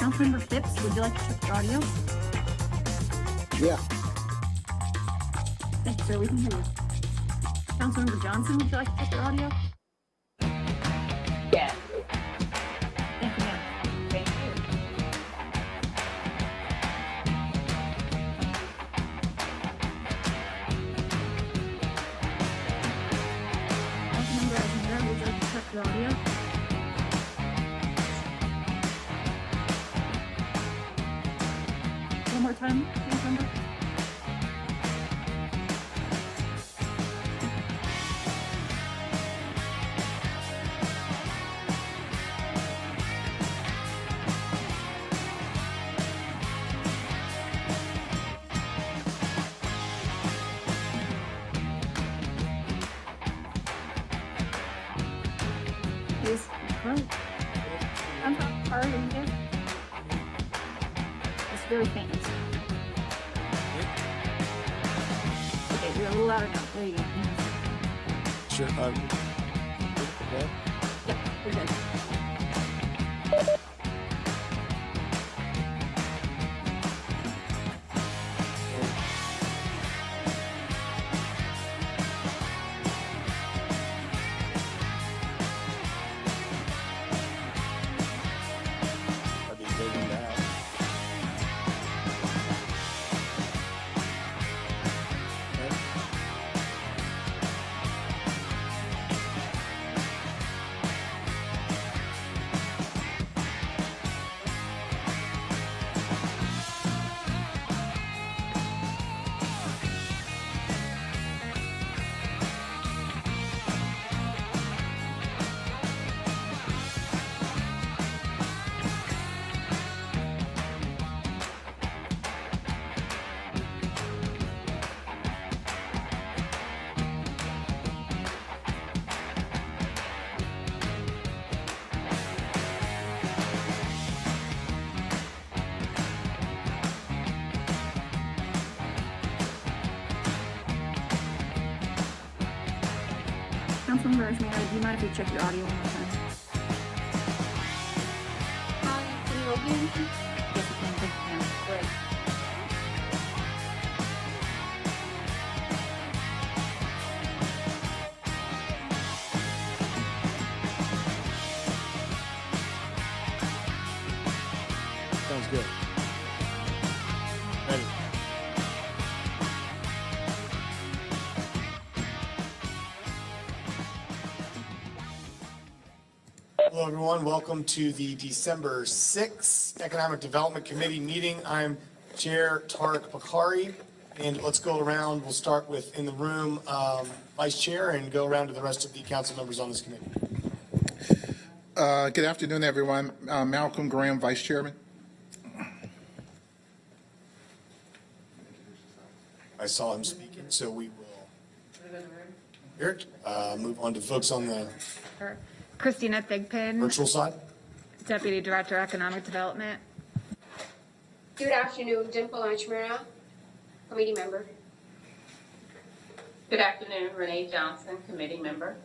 Councilmember Phipps, would you like to check your audio? Yeah. Thank you, sir. We can hear you. Councilmember Johnson, would you like to check your audio? Yes. Thank you, ma'am. Thank you. Councilmember Aguilera, would you like to check your audio? One more time, Councilmember. Yes, right. I'm sorry, are you there? It's very faint. Okay, you're a little louder now. There you go. Sure. Yep, we're good. I'll be taking that. Okay. Councilmember Aguilera, do you mind if we check your audio one more time? Can you hear me? Yes, we can. Thank you, ma'am. Great. Sounds good. Ready. Hello, everyone. Welcome to the December 6th Economic Development Committee meeting. I'm Chair Tariq Bakari, and let's go around. We'll start with in the room, Vice Chair, and go around to the rest of the council members on this committee. Good afternoon, everyone. Malcolm Graham, Vice Chairman. I saw him speaking, so we will hear it. Move on to folks on the Christina Thigpen, virtual side. Deputy Director, Economic Development. Good afternoon, Dimple Anchmira, committee member. Good afternoon, Renee Johnson, committee member.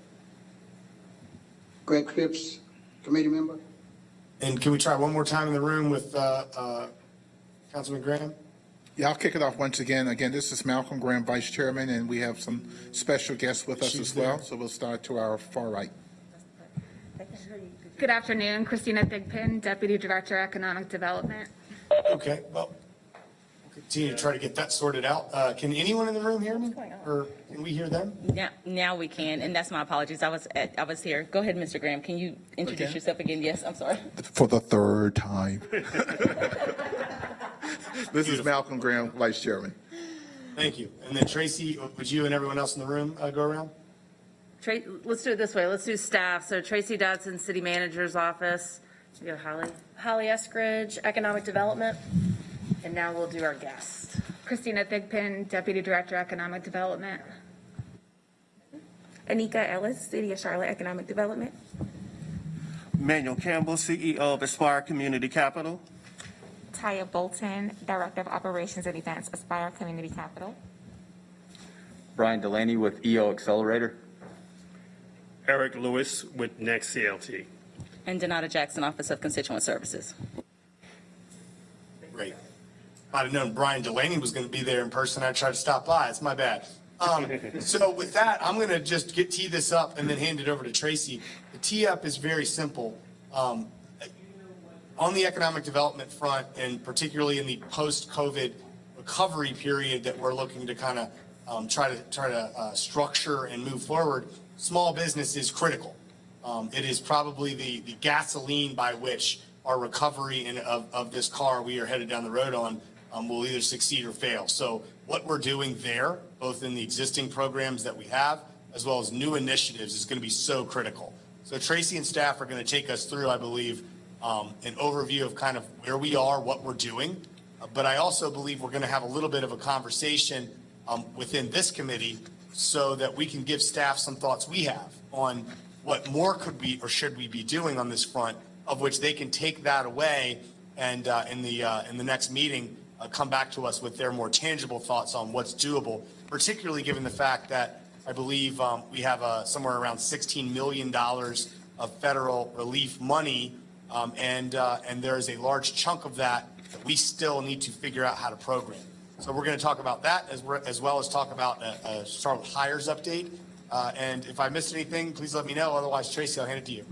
Greg Phipps, committee member. And can we try one more time in the room with Councilman Graham? Yeah, I'll kick it off once again. Again, this is Malcolm Graham, Vice Chairman, and we have some special guests with us She's as well. there. So we'll start to our far right. Good afternoon, Christina Thigpen, Deputy Director, Economic Development. Okay, well, we'll continue to try to get that sorted out. Can anyone in the room hear me? Or can we hear them? Now we can, and that's my apologies. I was here. Go ahead, Mr. Graham. Can you introduce Okay. yourself again? Yes, I'm sorry. For the third time. This is Malcolm Graham, Vice Chairman. Thank you. And then Tracy, would you and everyone else in the room go around? Let's do it this way. Let's do staff. So Tracy Dodson, City Manager's Office. We go Holly. Holly Eskridge, Economic Development. And now we'll do our guest. Christina Thigpen, Deputy Director, Economic Development. Anika Ellis, City of Charlotte, Economic Development. Emmanuel Campbell, CEO of Aspire Community Capital. Taya Bolton, Director of Operations and Events, Aspire Community Capital. Brian Delaney with EO Accelerator. Eric Lewis with NextCLT. And Donata Jackson, Office of Constituent Services. Great. If I'd have known Brian Delaney was going to be there in person, I'd try to stop by. It's my bad. So with that, I'm going to just tee this up and then hand it over to Tracy. The tee up is very simple. On the economic development front, and particularly in the post-COVID recovery period that we're looking to kind of try to structure and move forward, small business is critical. It is probably the gasoline by which our recovery of this car we are headed down the road on will either succeed or fail. So what we're doing there, both in the existing programs that we have, as well as new initiatives, is going to be so critical. So Tracy and staff are going to take us through, I believe, an overview of kind of where we are, what we're doing. But I also believe we're going to have a little bit of a conversation within this committee so that we can give staff some thoughts we have on what more could we or should we be doing on this front, of which they can take that away and in the next meeting come back to us with their more tangible thoughts on what's doable, particularly given the fact that I believe we have somewhere around $16 million of federal relief money, and there is a large chunk of that we still need to figure out how to program. So we're going to talk about that as well as talk about a Charlotte hires update. And if I missed anything, please let me know. Otherwise, Tracy, I'll hand it to you.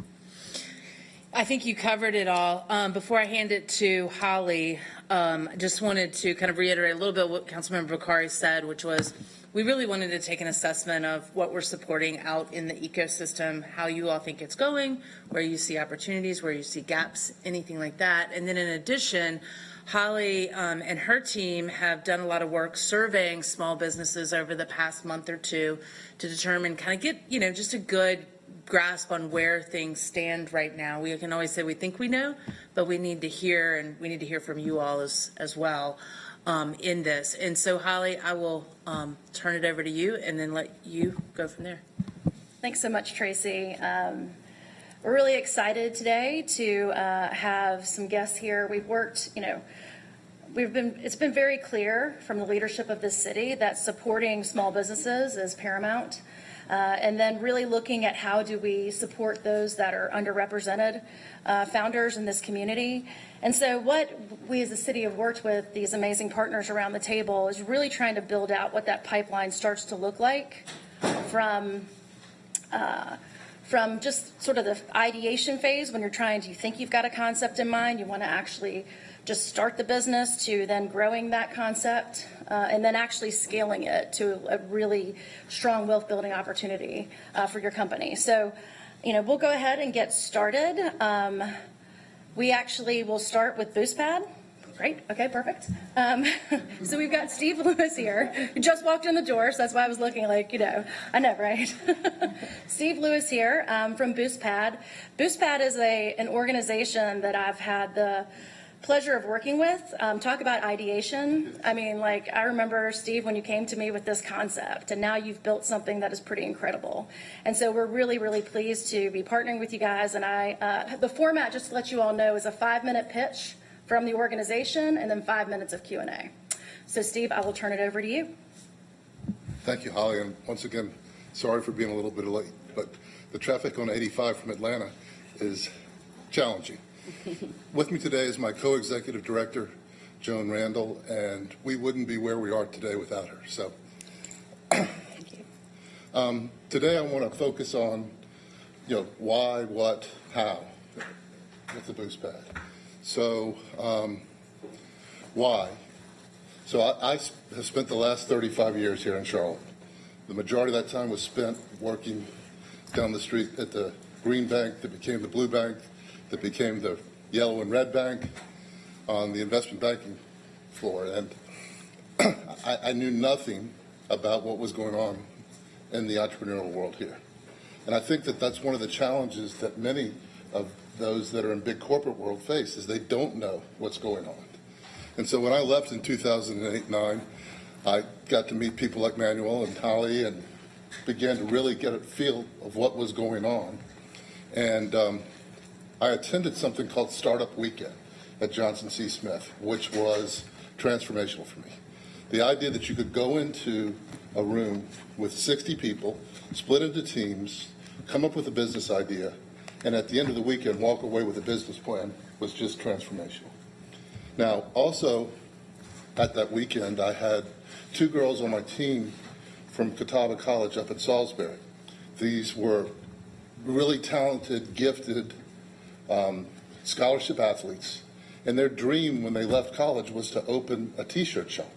I think you covered it all. Before I hand it to Holly, just wanted to kind of reiterate a little bit what Councilmember Bakari said, which was we really wanted to take an assessment of what we're supporting out in the ecosystem, how you all think it's going, where you see opportunities, where you see gaps, anything like that. And then in addition, Holly and her team have done a lot of work surveying small businesses over the past month or two to determine, kind of get, just a good grasp on where things stand right now. We can always say we think we know, but we need to hear, and we need to hear from you all as well in this. And so, Holly, I will turn it over to you and then let you go from there. Thanks so much, Tracy. We're really excited today to have some guests here. We've worked, it's been very clear from the leadership of this city that supporting small businesses is paramount. And then really looking at how do we support those that are underrepresented founders in this community. And so what we as a city have worked with these amazing partners around the table is really trying to build out what that pipeline starts to look like from just sort of the ideation phase when you think you've got a concept in mind, you want to actually just start the business, to then growing that concept and then actually scaling it to a really strong wealth building opportunity for your company. So, we'll go ahead and get started. We actually will start with BoostPad. Great. Okay, perfect. So we've got Steve Lewis here, who just walked in the door, so that's why I was looking like, I know, right? Steve Lewis here from BoostPad. BoostPad is an organization that I've had the pleasure of working with. Talk about ideation. I remember, Steve, when you came to me with this concept, and now you've built something that is pretty incredible. And so we're really, really pleased to be partnering with you guys. And the format, just to let you all know, is a 5-minute pitch from the organization and then 5 minutes of Q&A. So, Steve, I will turn it over to you. Thank you, Holly. And once again, sorry for being a little bit late, but the traffic on 85 from Atlanta is challenging. With me today is my co-executive director, Joan Randall, and we wouldn't be where we are today without her. So Thank you. Today I want to focus on, why, what, how with the BoostPad. So why? So I have spent the last 35 years here in Charlotte. The majority of that time was spent working down the street at the green bank that became the blue bank, that became the yellow and red bank on the investment banking floor. And I knew nothing about what was going on in the entrepreneurial world here. And I think that that's one of the challenges that many of those that are in big corporate world face, is they don't know what's going on. And so when I left in 2008-9, I got to meet people like Emmanuel and Holly and began to really get a feel of what was going on. And I attended something called Startup Weekend at Johnson C. Smith, which was transformational for me. The idea that you could go into a room with 60 people, split into teams, come up with a business idea, and at the end of the weekend walk away with a business plan was just transformational. Now, also at that weekend, I had 2 girls on my team from Catawba College up at Salisbury. These were really talented, gifted scholarship athletes, and their dream when they left college was to open a t-shirt shop.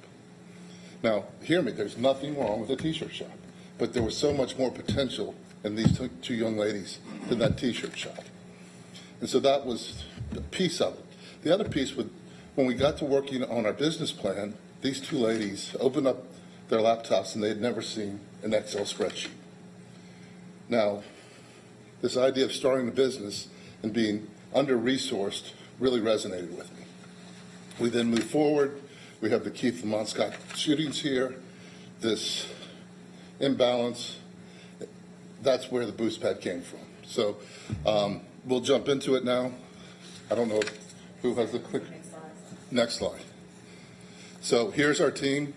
Now, hear me, there's nothing wrong with a t-shirt shop, but there was so much more potential in these 2 young ladies than that t-shirt shop. And so that was a piece of it. The other piece, when we got to working on our business plan, these 2 ladies opened up their laptops and they had never seen an Excel spreadsheet. Now, this idea of starting a business and being under-resourced really resonated with me. We then moved forward. We have the Keith Lamont Scott shootings here, this imbalance. That's where the BoostPad came from. So we'll jump into it now. I don't know who has the click. Next slide. So here's our team.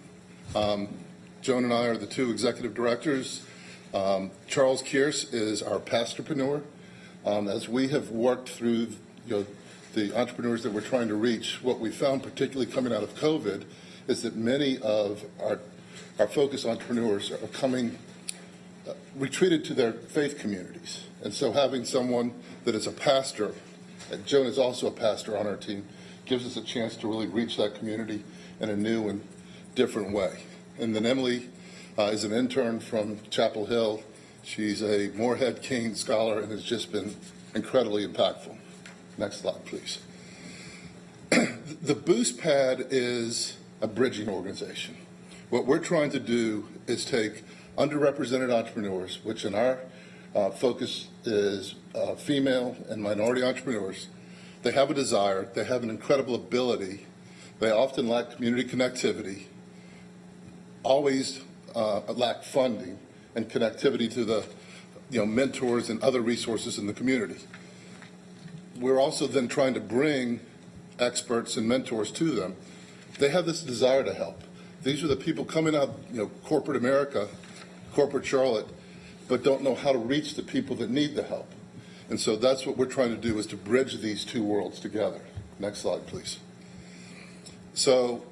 Joan and I are the 2 executive directors. Charles Kearse is our pastorpreneur. As we have worked through the entrepreneurs that we're trying to reach, what we found, particularly coming out of COVID, is that many of our focus entrepreneurs are retreated to their faith communities. And so having someone that is a pastor, and Joan is also a pastor on our team, gives us a chance to really reach that community in a new and different way. And then Emily is an intern from Chapel Hill. She's a Moorhead Kane scholar and has just been incredibly impactful. Next slide, please. The BoostPad is a bridging organization. What we're trying to do is take underrepresented entrepreneurs, which in our focus is female and minority entrepreneurs. They have a desire, they have an incredible ability, they often lack community connectivity, always lack funding and connectivity to the mentors and other resources in the community. We're also then trying to bring experts and mentors to them. They have this desire to help. These are the people coming out, corporate America, corporate Charlotte, but don't know how to reach the people that need the help. And so that's what we're trying to do, is to bridge these 2 worlds together. Next slide, please. So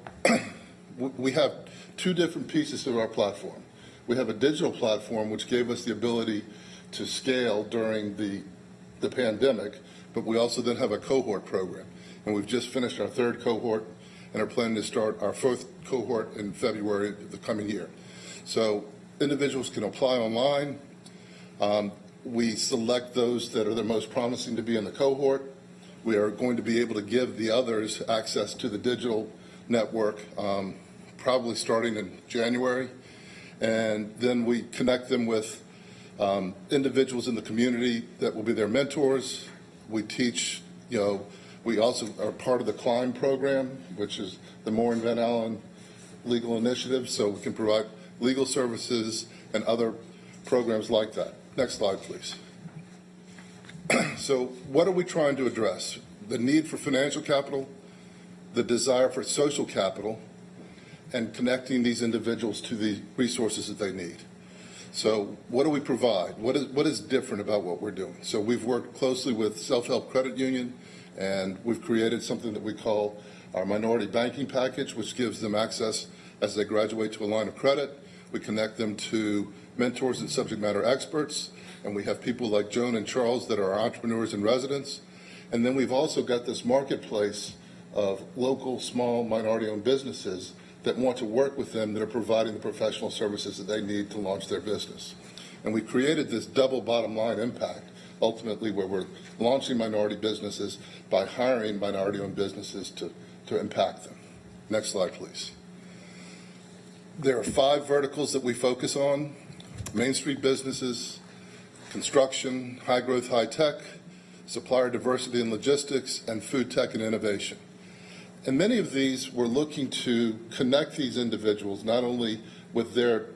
we have 2 different pieces of our platform. We have a digital platform which gave us the ability to scale during the pandemic, but we also then have a cohort program. And we've just finished our 3rd cohort and are planning to start our 4th cohort in February of the coming year. So individuals can apply online. We select those that are the most promising to be in the cohort. We are going to be able to give the others access to the digital network probably starting in January. And then we connect them with individuals in the community that will be their mentors. We teach, we also are part of the CLIMB program, which is the Moore and Van Allen Legal Initiative, so we can provide legal services and other programs like that. Next slide, please. So what are we trying to address? The need for financial capital, the desire for social capital, and connecting these individuals to the resources that they need. So what do we provide? What is different about what we're doing? So we've worked closely with Self-Help Credit Union, and we've created something that we call our minority banking package, which gives them access as they graduate to a line of credit. We connect them to mentors and subject matter experts, and we have people like Joan and Charles that are our entrepreneurs in residence. And then we've also got this marketplace of local, small, minority-owned businesses that want to work with them, that are providing the professional services that they need to launch their business. And we created this double bottom line impact, ultimately, where we're launching minority businesses by hiring minority-owned businesses to impact them. Next slide, please. There are 5 verticals that we focus on: Main Street businesses, construction, high growth, high tech, supplier diversity and logistics, and food tech and innovation. And many of these, we're looking to connect these individuals not only with their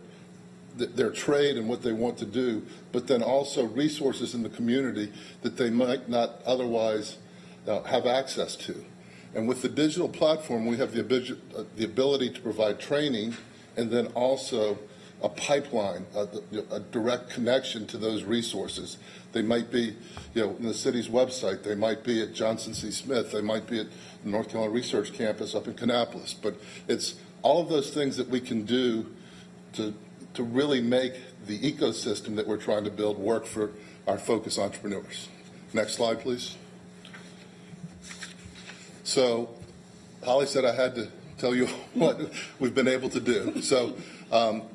trade and what they want to do, but then also resources in the community that they might not otherwise have access to. And with the digital platform, we have the ability to provide training and then also a pipeline, a direct connection to those resources. They might be, in the city's website. They might be at Johnson C. Smith. They might be at the North Carolina Research Campus up in Kannapolis. But it's all of those things that we can do to really make the ecosystem that we're trying to build work for our focus entrepreneurs. Next slide, please. So Holly said I had to tell you what we've been able to do. So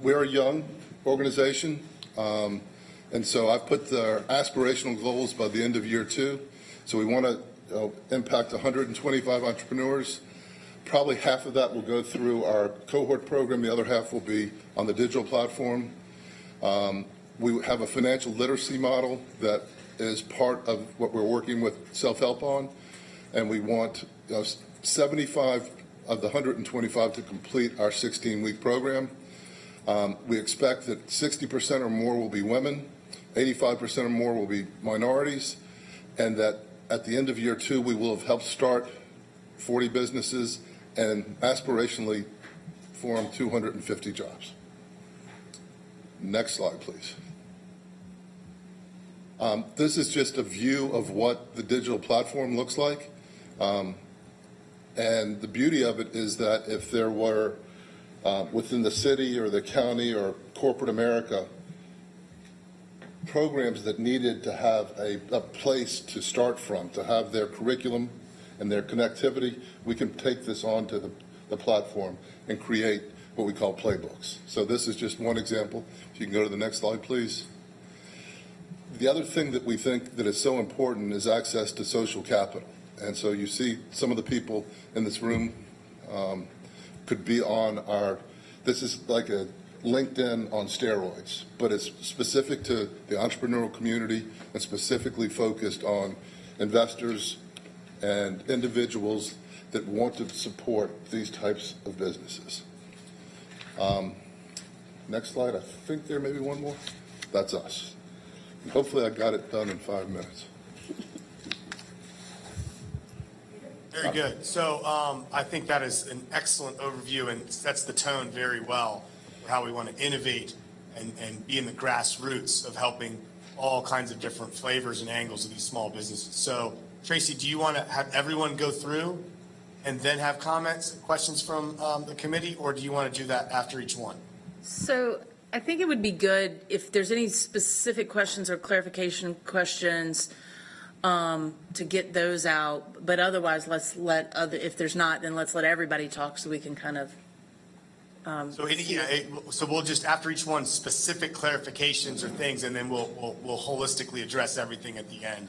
we're a young organization, and so I've put the aspirational goals by the end of year 2. So we want to impact 125 entrepreneurs. Probably half of that will go through our cohort program. The other half will be on the digital platform. We have a financial literacy model that is part of what we're working with self-help on, and we want 75 of the 125 to complete our 16-week program. We expect that 60% or more will be women, 85% or more will be minorities, and that at the end of year 2, we will have helped start 40 businesses and aspirationally form 250 jobs. Next slide, please. This is just a view of what the digital platform looks like. And the beauty of it is that if there were, within the city or the county or corporate America, programs that needed to have a place to start from, to have their curriculum and their connectivity, we can take this onto the platform and create what we call playbooks. So this is just one example. If you can go to the next slide, please. The other thing that we think that is so important is access to social capital. And so you see some of the people in this room could be on this is like a LinkedIn on steroids, but it's specific to the entrepreneurial community and specifically focused on investors and individuals that want to support these types of businesses. Next slide. I think there may be one more. That's us. And hopefully I got it done in 5 minutes. Very good. So I think that is an excellent overview and sets the tone very well for how we want to innovate and be in the grassroots of helping all kinds of different flavors and angles of these small businesses. So Tracy, do you want to have everyone go through and then have comments, questions from the committee, or do you want to do that after each one? So I think it would be good if there's any specific questions or clarification questions to get those out, but otherwise let's let if there's not, then let's let everybody talk so we can kind of. So we'll just, after each one, specific clarifications or things, and then we'll holistically address everything at the end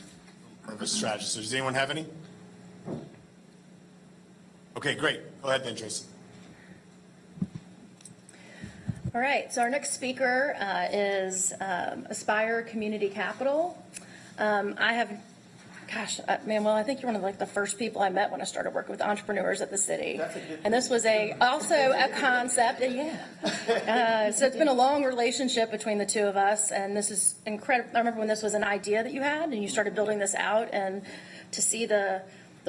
of a strategy. So does anyone have any? Okay, great. Go ahead then, Tracy. All right, so our next speaker is Aspire Community Capital. Manuel, I think you're one of the first people I met when I started working with entrepreneurs at the city. And this was also a concept, so it's been a long relationship between the two of us, and this is incredible. I remember when this was an idea that you had and you started building this out, and to see the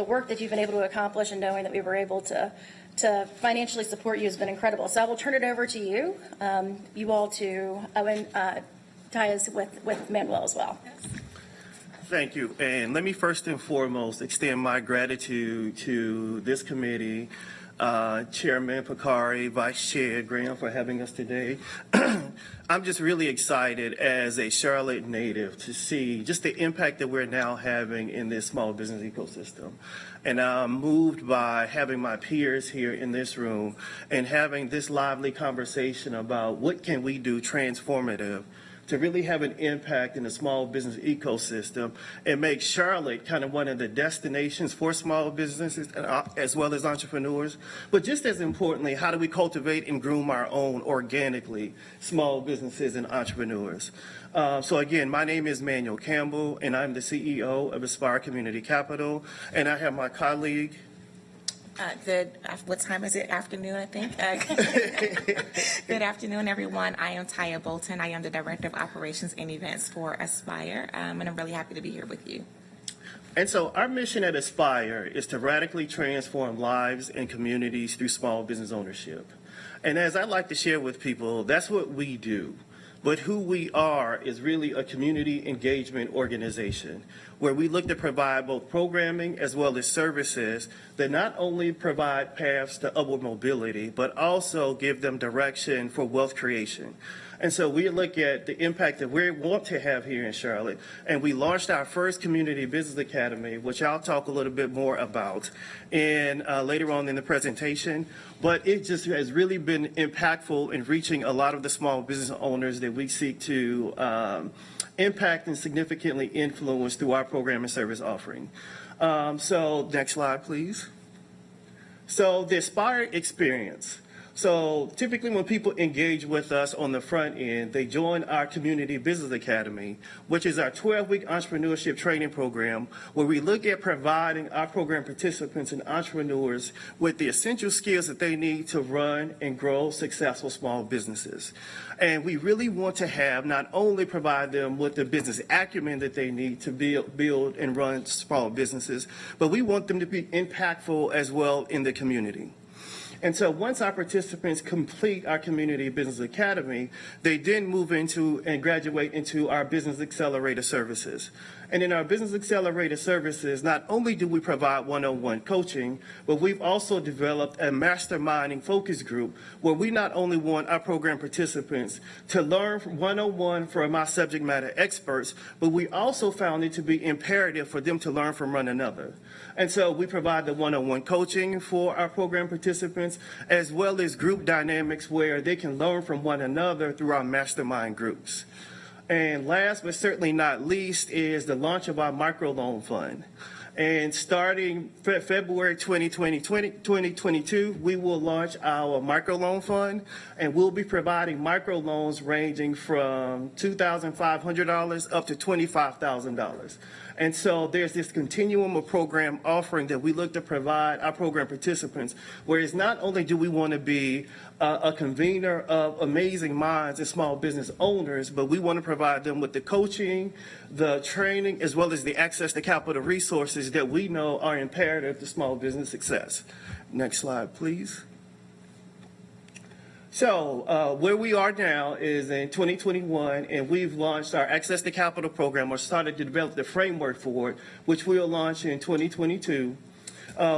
work that you've been able to accomplish and knowing that we were able to financially support you has been incredible. So I will turn it over to you, you all to tie us with Manuel as well. Thank you. And let me first and foremost extend my gratitude to this committee, Chairman Picari, Vice Chair Graham for having us today. I'm just really excited as a Charlotte native to see just the impact that we're now having in this small business ecosystem. And I'm moved by having my peers here in this room and having this lively conversation about what can we do transformative to really have an impact in the small business ecosystem and make Charlotte kind of one of the destinations for small businesses as well as entrepreneurs. But just as importantly, how do we cultivate and groom our own organically small businesses and entrepreneurs? So again, my name is Emmanuel Campbell, and I'm the CEO of Aspire Community Capital, and I have my colleague. What time is it? Afternoon, I think. Good afternoon, everyone. I am Taya Bolton. I am the Director of Operations and Events for Aspire, and I'm really happy to be here with you. And so our mission at Aspire is to radically transform lives and communities through small business ownership. And as I like to share with people, that's what we do. But who we are is really a community engagement organization where we look to provide both programming as well as services that not only provide paths to upward mobility, but also give them direction for wealth creation. And so we look at the impact that we want to have here in Charlotte, and we launched our first Community Business Academy, which I'll talk a little bit more about later on in the presentation. But it just has really been impactful in reaching a lot of the small business owners that we seek to impact and significantly influence through our program and service offering. So next slide, please. So the Aspire experience. So typically when people engage with us on the front end, they join our Community Business Academy, which is our 12-week entrepreneurship training program, where we look at providing our program participants and entrepreneurs with the essential skills that they need to run and grow successful small businesses. And we really want to have not only provide them with the business acumen that they need to build and run small businesses, but we want them to be impactful as well in the community. And so once our participants complete our Community Business Academy, they then move into and graduate into our Business Accelerator services. And in our Business Accelerator services, not only do we provide one-on-one coaching, but we've also developed a masterminding focus group where we not only want our program participants to learn one-on-one from our subject matter experts, but we also found it to be imperative for them to learn from one another. And so we provide the one-on-one coaching for our program participants, as well as group dynamics where they can learn from one another through our mastermind groups. And last but certainly not least is the launch of our microloan fund. And starting February 2022, we will launch our microloan fund, and we'll be providing microloans ranging from $2,500 up to $25,000. And so there's this continuum of program offering that we look to provide our program participants, whereas not only do we want to be a convener of amazing minds and small business owners, but we want to provide them with the coaching, the training, as well as the access to capital resources that we know are imperative to small business success. Next slide, please. So where we are now is in 2021, and we've launched our Access to Capital program, or started to develop the framework for it, which we'll launch in 2022.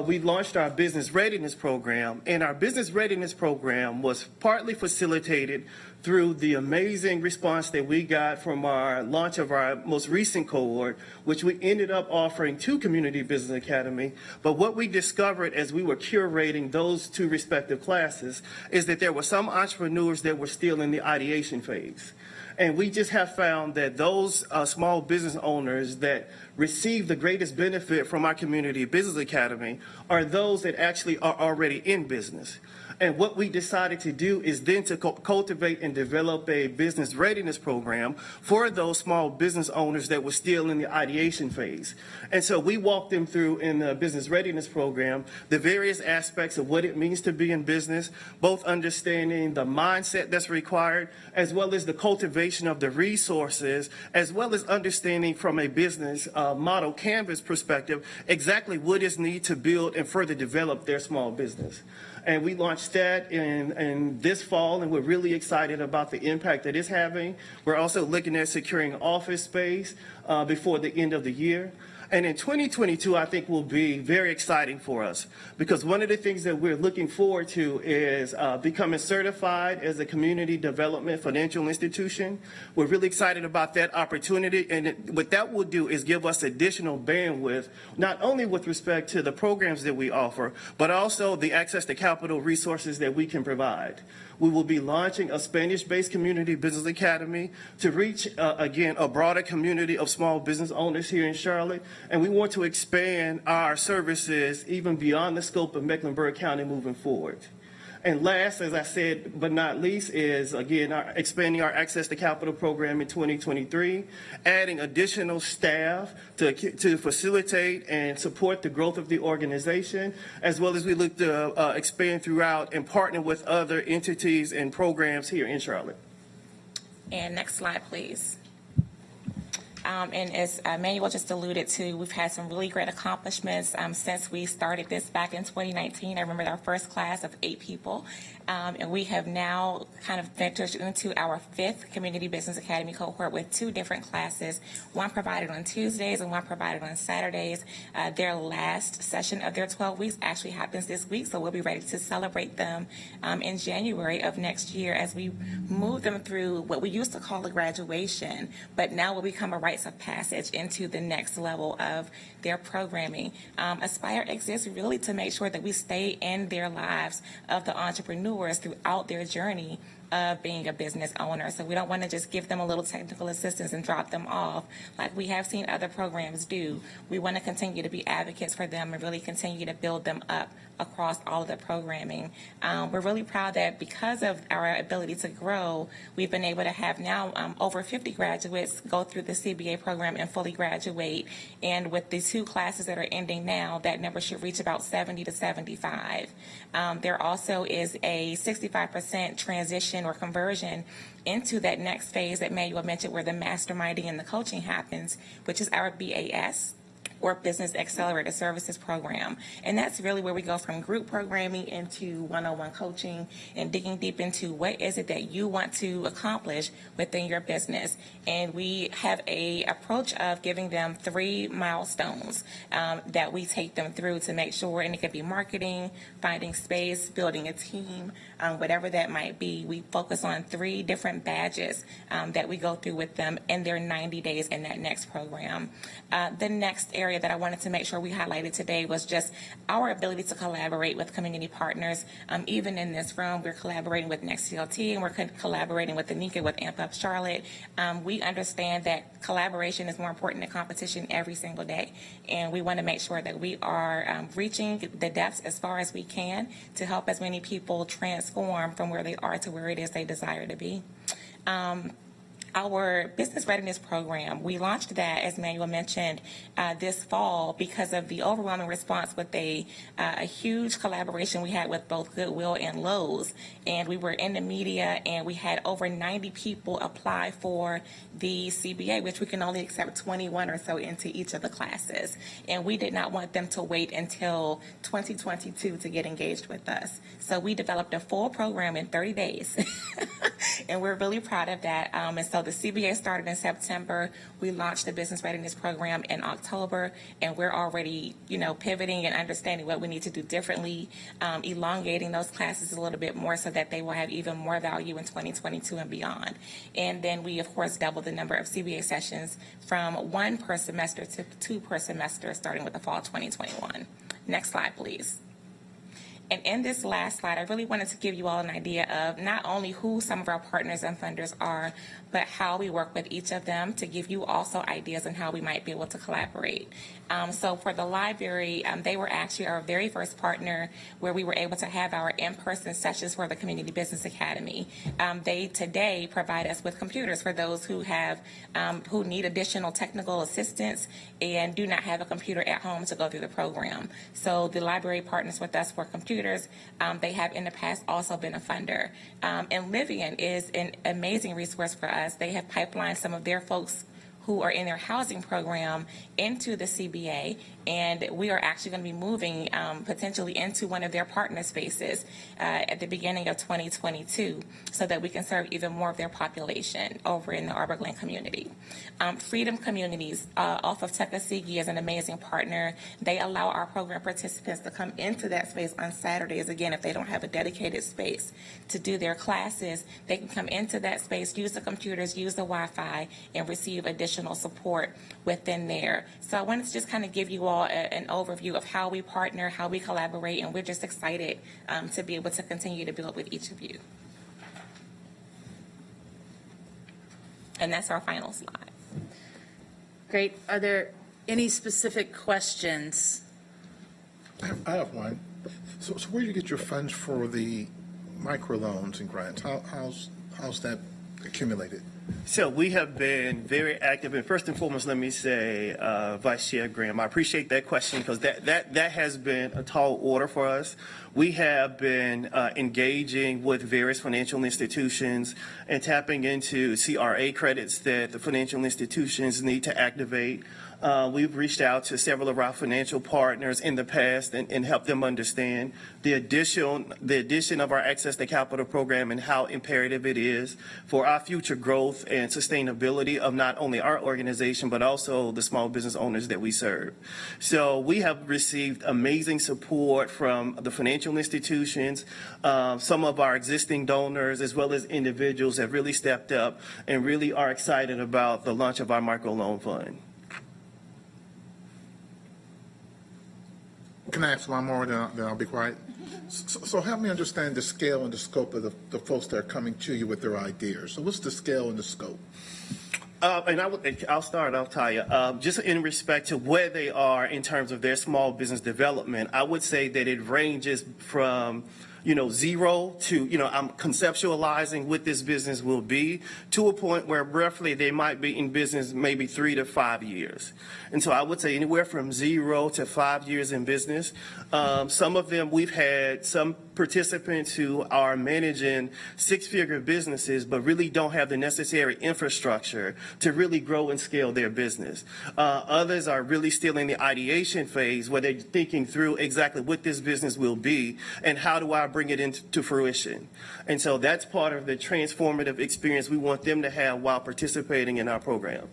We launched our Business Readiness Program, and our Business Readiness Program was partly facilitated through the amazing response that we got from our launch of our most recent cohort, which we ended up offering to Community Business Academy. But what we discovered as we were curating those two respective classes is that there were some entrepreneurs that were still in the ideation phase. And we just have found that those small business owners that receive the greatest benefit from our Community Business Academy are those that actually are already in business. And what we decided to do is then to cultivate and develop a business readiness program for those small business owners that were still in the ideation phase. And so we walked them through in the business readiness program the various aspects of what it means to be in business, both understanding the mindset that's required, as well as the cultivation of the resources, as well as understanding from a business model canvas perspective exactly what is needed to build and further develop their small business. And we launched that in this fall, and we're really excited about the impact that it's having. We're also looking at securing office space before the end of the year. And in 2022, I think will be very exciting for us, because one of the things that we're looking forward to is becoming certified as a community development financial institution. We're really excited about that opportunity, and what that will do is give us additional bandwidth, not only with respect to the programs that we offer, but also the access to capital resources that we can provide. We will be launching a Spanish-based Community Business Academy to reach, again, a broader community of small business owners here in Charlotte. And we want to expand our services even beyond the scope of Mecklenburg County moving forward. And last, as I said, but not least, is, again, expanding our Access to Capital program in 2023, adding additional staff to facilitate and support the growth of the organization, as well as we look to expand throughout and partner with other entities and programs here in Charlotte. And next slide, please. And as Emmanuel just alluded to, we've had some really great accomplishments since we started this back in 2019. I remember our first class of 8 people. And we have now kind of ventured into our 5th Community Business Academy cohort with 2 different classes, one provided on Tuesdays and one provided on Saturdays. Their last session of their 12 weeks actually happens this week, so we'll be ready to celebrate them in January of next year as we move them through what we used to call a graduation, but now will become a rites of passage into the next level of their programming. Aspire exists really to make sure that we stay in their lives of the entrepreneurs throughout their journey of being a business owner. So we don't want to just give them a little technical assistance and drop them off like we have seen other programs do. We want to continue to be advocates for them and really continue to build them up across all of the programming. We're really proud that because of our ability to grow, we've been able to have now over 50 graduates go through the CBA program and fully graduate. And with the 2 classes that are ending now, that number should reach about 70 to 75. There also is a 65% transition or conversion into that next phase that Emmanuel mentioned, where the masterminding and the coaching happens, which is our BAS, or Business Accelerator Services Program. And that's really where we go from group programming into one-on-one coaching and digging deep into what is it that you want to accomplish within your business. And we have a approach of giving them 3 milestones that we take them through to make sure, and it could be marketing, finding space, building a team, whatever that might be. We focus on 3 different badges that we go through with them in their 90 days in that next program. The next area that I wanted to make sure we highlighted today was just our ability to collaborate with community partners. Even in this room, we're collaborating with NextCLCT and we're collaborating with Anika with AMPUP Charlotte. We understand that collaboration is more important than competition every single day. And we want to make sure that we are reaching the depths as far as we can to help as many people transform from where they are to where it is they desire to be. Our business readiness program, we launched that, as Emmanuel mentioned, this fall because of the overwhelming response with a huge collaboration we had with both Goodwill and Lowe's. And we were in the media and we had over 90 people apply for the CBA, which we can only accept 21 or so into each of the classes. And we did not want them to wait until 2022 to get engaged with us. So we developed a full program in 30 days. And we're really proud of that. And so the CBA started in September. We launched the business readiness program in October, and we're already, pivoting and understanding what we need to do differently, elongating those classes a little bit more so that they will have even more value in 2022 and beyond. And then we, of course, doubled the number of CBA sessions from 1 per semester to 2 per semester, starting with the fall 2021. Next slide, please. And in this last slide, I really wanted to give you all an idea of not only who some of our partners and funders are, but how we work with each of them to give you also ideas on how we might be able to collaborate. So for the library, they were actually our very first partner where we were able to have our in-person sessions for the Community Business Academy. They today provide us with computers for those who have, who need additional technical assistance and do not have a computer at home to go through the program. So the library partners with us for computers. They have in the past also been a funder. And Livian is an amazing resource for us. They have pipelined some of their folks who are in their housing program into the CBA, and we are actually going to be moving potentially into one of their partner spaces at the beginning of 2022 so that we can serve even more of their population over in the Arbor Glen community. Freedom Communities off of Tuckasegee is an amazing partner. They allow our program participants to come into that space on Saturdays. Again, if they don't have a dedicated space to do their classes, they can come into that space, use the computers, use the Wi-Fi, and receive additional support within there. So I wanted to just kind of give you all an overview of how we partner, how we collaborate, and we're just excited to be able to continue to build with each of you. And that's our final slide. Great. Are there any specific questions? I have one. So where do you get your funds for the microloans and grants? How's that accumulated? So we have been very active, and first and foremost, let me say, Vice Chair Graham, I appreciate that question because that has been a tall order for us. We have been engaging with various financial institutions and tapping into CRA credits that the financial institutions need to activate. We've reached out to several of our financial partners in the past and helped them understand the addition of our Access to Capital program and how imperative it is for our future growth and sustainability of not only our organization, but also the small business owners that we serve. So we have received amazing support from the financial institutions. Some of our existing donors, as well as individuals, have really stepped up and really are excited about the launch of our microloan fund. Can I ask one more, then I'll be quiet? So help me understand the scale and the scope of the folks that are coming to you with their ideas. So what's the scale and the scope? I'll start off, Taya. Just in respect to where they are in terms of their small business development, I would say that it ranges from zero to, I'm conceptualizing what this business will be to a point where roughly they might be in business maybe 3 to 5 years. And so I would say anywhere from 0 to 5 years in business. Some of them, we've had some participants who are managing six-figure businesses but really don't have the necessary infrastructure to really grow and scale their business. Others are really still in the ideation phase where they're thinking through exactly what this business will be and how do I bring it into fruition. And so that's part of the transformative experience we want them to have while participating in our program.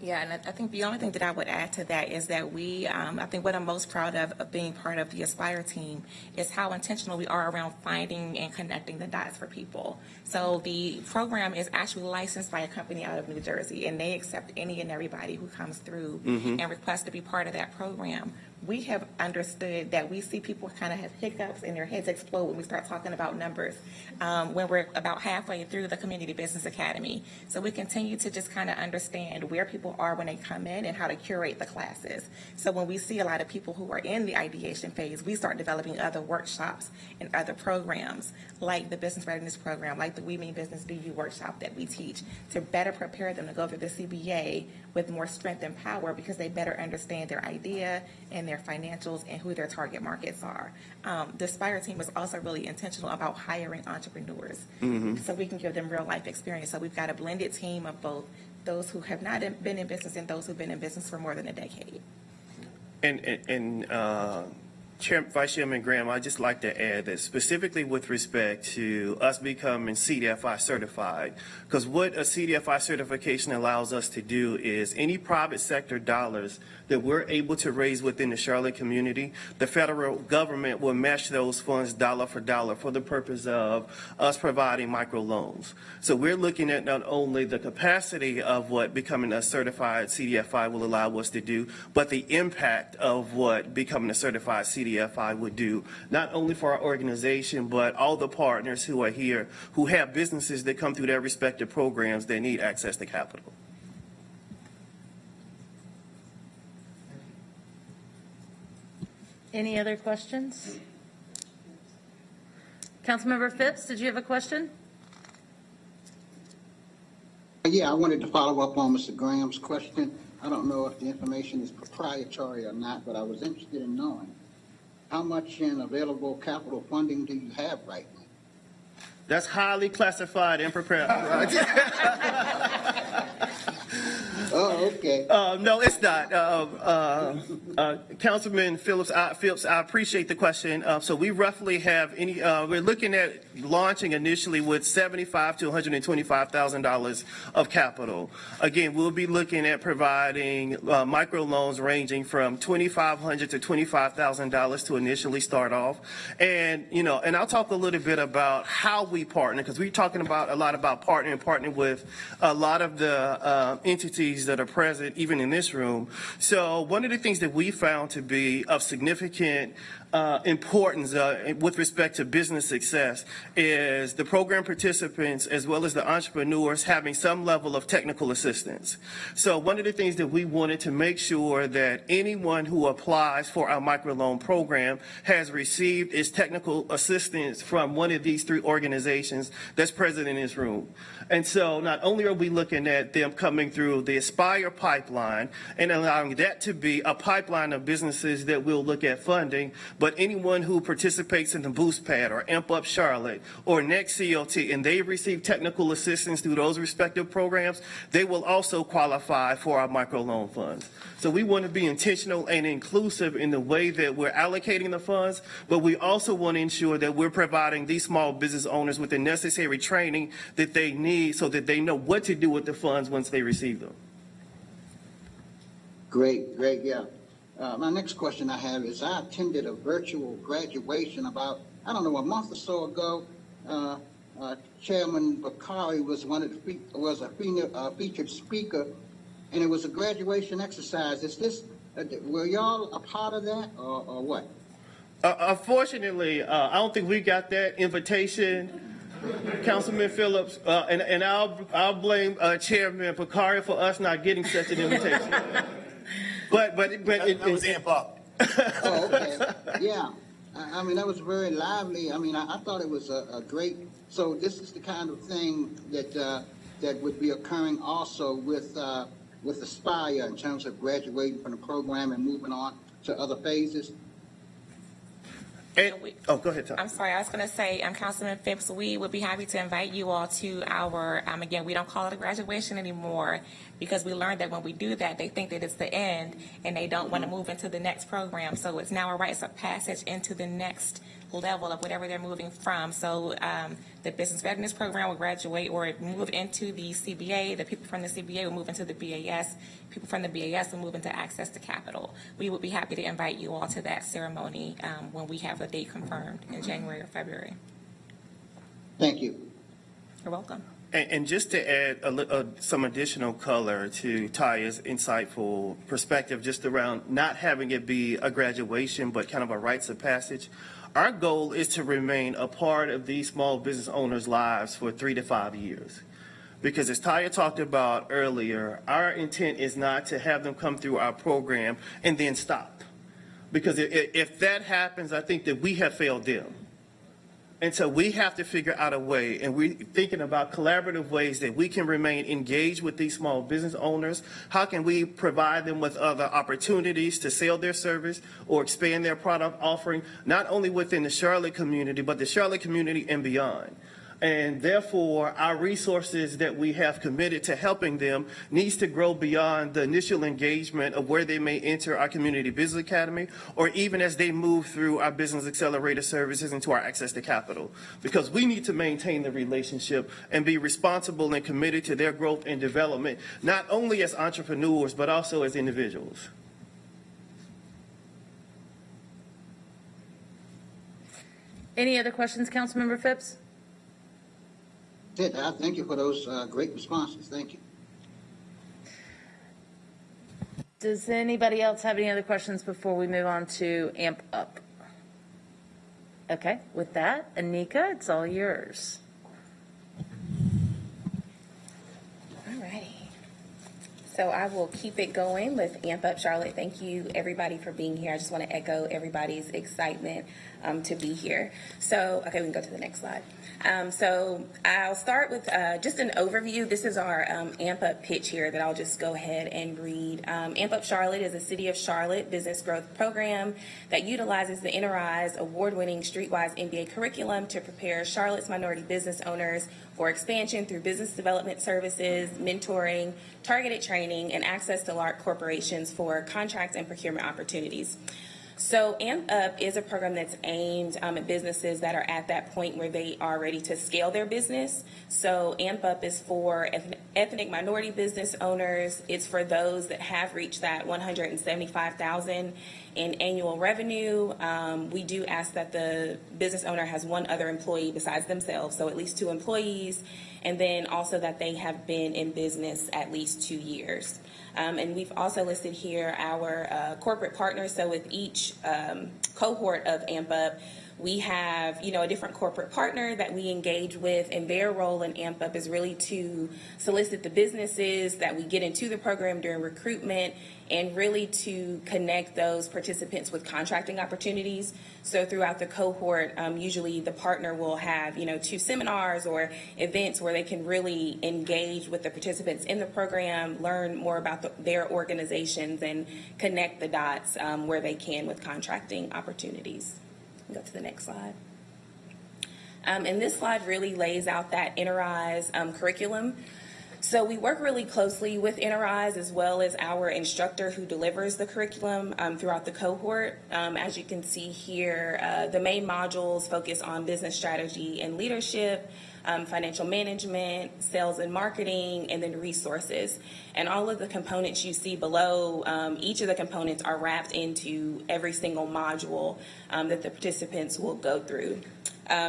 Yeah, and I think the only thing that I would add to that is that I think what I'm most proud of being part of the Aspire team is how intentional we are around finding and connecting the dots for people. So the program is actually licensed by a company out of New Jersey, and they accept any and everybody who comes through and requests to be part of that program. We have understood that we see people kind of have hiccups and their heads explode when we start talking about numbers when we're about halfway through the Community Business Academy. So we continue to just kind of understand where people are when they come in and how to curate the classes. So when we see a lot of people who are in the ideation phase, we start developing other workshops and other programs like the Business Readiness Program, like the We Mean Business Do You workshop that we teach to better prepare them to go through the CBA with more strength and power because they better understand their idea and their financials and who their target markets are. The Aspire team is also really intentional about hiring entrepreneurs so we can give them real life experience. So we've got a blended team of both those who have not been in business and those who've been in business for more than a decade. And Vice Chairman Graham, I'd just like to add that specifically with respect to us becoming CDFI certified, because what a CDFI certification allows us to do is any private sector dollars that we're able to raise within the Charlotte community, the federal government will match those funds dollar for dollar for the purpose of us providing microloans. So we're looking at not only the capacity of what becoming a certified CDFI will allow us to do, but the impact of what becoming a certified CDFI would do, not only for our organization, but all the partners who are here who have businesses that come through their respective programs that need access to capital. Any other questions? Councilmember Phipps, did you have a question? Yeah, I wanted to follow up on Mr. Graham's question. I don't know if the information is proprietary or not, but I was interested in knowing how much in available capital funding do you have right now? That's highly classified and prepared. Oh, okay. No, it's not. Councilman Phillips, I appreciate the question. So we roughly have we're looking at launching initially with $75,000 to $125,000 of capital. Again, we'll be looking at providing microloans ranging from $2,500 to $25,000 to initially start off. And I'll talk a little bit about how we partner, because we're talking about a lot about partnering with a lot of the entities that are present, even in this room. So one of the things that we found to be of significant importance with respect to business success is the program participants as well as the entrepreneurs having some level of technical assistance. So one of the things that we wanted to make sure that anyone who applies for our microloan program has received is technical assistance from one of these three organizations that's present in this room. And so not only are we looking at them coming through the Aspire pipeline and allowing that to be a pipeline of businesses that will look at funding, but anyone who participates in the BoostPad or AMPUP Charlotte or NextCLT and they receive technical assistance through those respective programs, they will also qualify for our microloan funds. So we want to be intentional and inclusive in the way that we're allocating the funds, but we also want to ensure that we're providing these small business owners with the necessary training that they need so that they know what to do with the funds once they receive them. Great, yeah. My next question I have is I attended a virtual graduation about, I don't know, a month or so ago. Chairman Bakari was a featured speaker, and it was a graduation exercise. Is this, were y'all a part of that or what? Unfortunately, I don't think we got that invitation, Councilman Phillips, and I'll blame Chairman Bakari for us not getting such an invitation. But that was AMPUP. Oh, okay. Yeah. I mean, that was very lively. I mean, I thought it was a great, so this is the kind of thing that would be occurring also with Aspire in terms of graduating from the program and moving on to other phases. Go ahead, Tom. I'm sorry, I was going to say, Councilman Phipps, we would be happy to invite you all to our, again, we don't call it a graduation anymore because we learned that when we do that, they think that it's the end and they don't want to move into the next program. So it's now a rites of passage into the next level of whatever they're moving from. So the business readiness program will graduate or move into the CBA. The people from the CBA will move into the BAS. People from the BAS will move into access to capital. We would be happy to invite you all to that ceremony when we have the date confirmed in January or February. Thank you. You're welcome. And just to add some additional color to Taya's insightful perspective, just around not having it be a graduation, but kind of a rites of passage, our goal is to remain a part of these small business owners' lives for 3 to 5 years. Because as Taya talked about earlier, our intent is not to have them come through our program and then stop. Because if that happens, I think that we have failed them. And so we have to figure out a way, and we're thinking about collaborative ways that we can remain engaged with these small business owners. How can we provide them with other opportunities to sell their service or expand their product offering, not only within the Charlotte community, but the Charlotte community and beyond? And therefore, our resources that we have committed to helping them needs to grow beyond the initial engagement of where they may enter our Community Business Academy, or even as they move through our Business Accelerator services into our access to capital. Because we need to maintain the relationship and be responsible and committed to their growth and development, not only as entrepreneurs, but also as individuals. Any other questions, Councilmember Phipps? Thank you for those great responses. Thank you. Does anybody else have any other questions before we move on to AMPUP? Okay, with that, Anika, it's all yours. Alrighty. So I will keep it going with AMPUP Charlotte. Thank you, everybody, for being here. I just want to echo everybody's excitement to be here. So, okay, we can go to the next slide. So I'll start with just an overview. This is our AMPUP pitch here that I'll just go ahead and read. AMPUP Charlotte is a City of Charlotte business growth program that utilizes the NRI's award-winning streetwise MBA curriculum to prepare Charlotte's minority business owners for expansion through business development services, mentoring, targeted training, and access to large corporations for contract and procurement opportunities. So AMPUP is a program that's aimed at businesses that are at that point where they are ready to scale their business. So AMPUP is for ethnic minority business owners. It's for those that have reached that $175,000 in annual revenue. We do ask that the business owner has one other employee besides themselves, so at least 2 employees. and then also that they have been in business at least 2 years. And we've also listed here our corporate partners. So with each cohort of AMPUP, we have, a different corporate partner that we engage with, and their role in AMPUP is really to solicit the businesses that we get into the program during recruitment, and really to connect those participants with contracting opportunities. So throughout the cohort, usually the partner will have, 2 seminars or events where they can really engage with the participants in the program, learn more about their organizations, and connect the dots where they can with contracting opportunities. Go to the next slide. And this slide really lays out that Enterprise curriculum. So we work really closely with Enterprise as well as our instructor who delivers the curriculum throughout the cohort. As you can see here, the main modules focus on business strategy and leadership, financial management, sales and marketing, and then resources. And all of the components you see below, each of the components are wrapped into every single module that the participants will go through.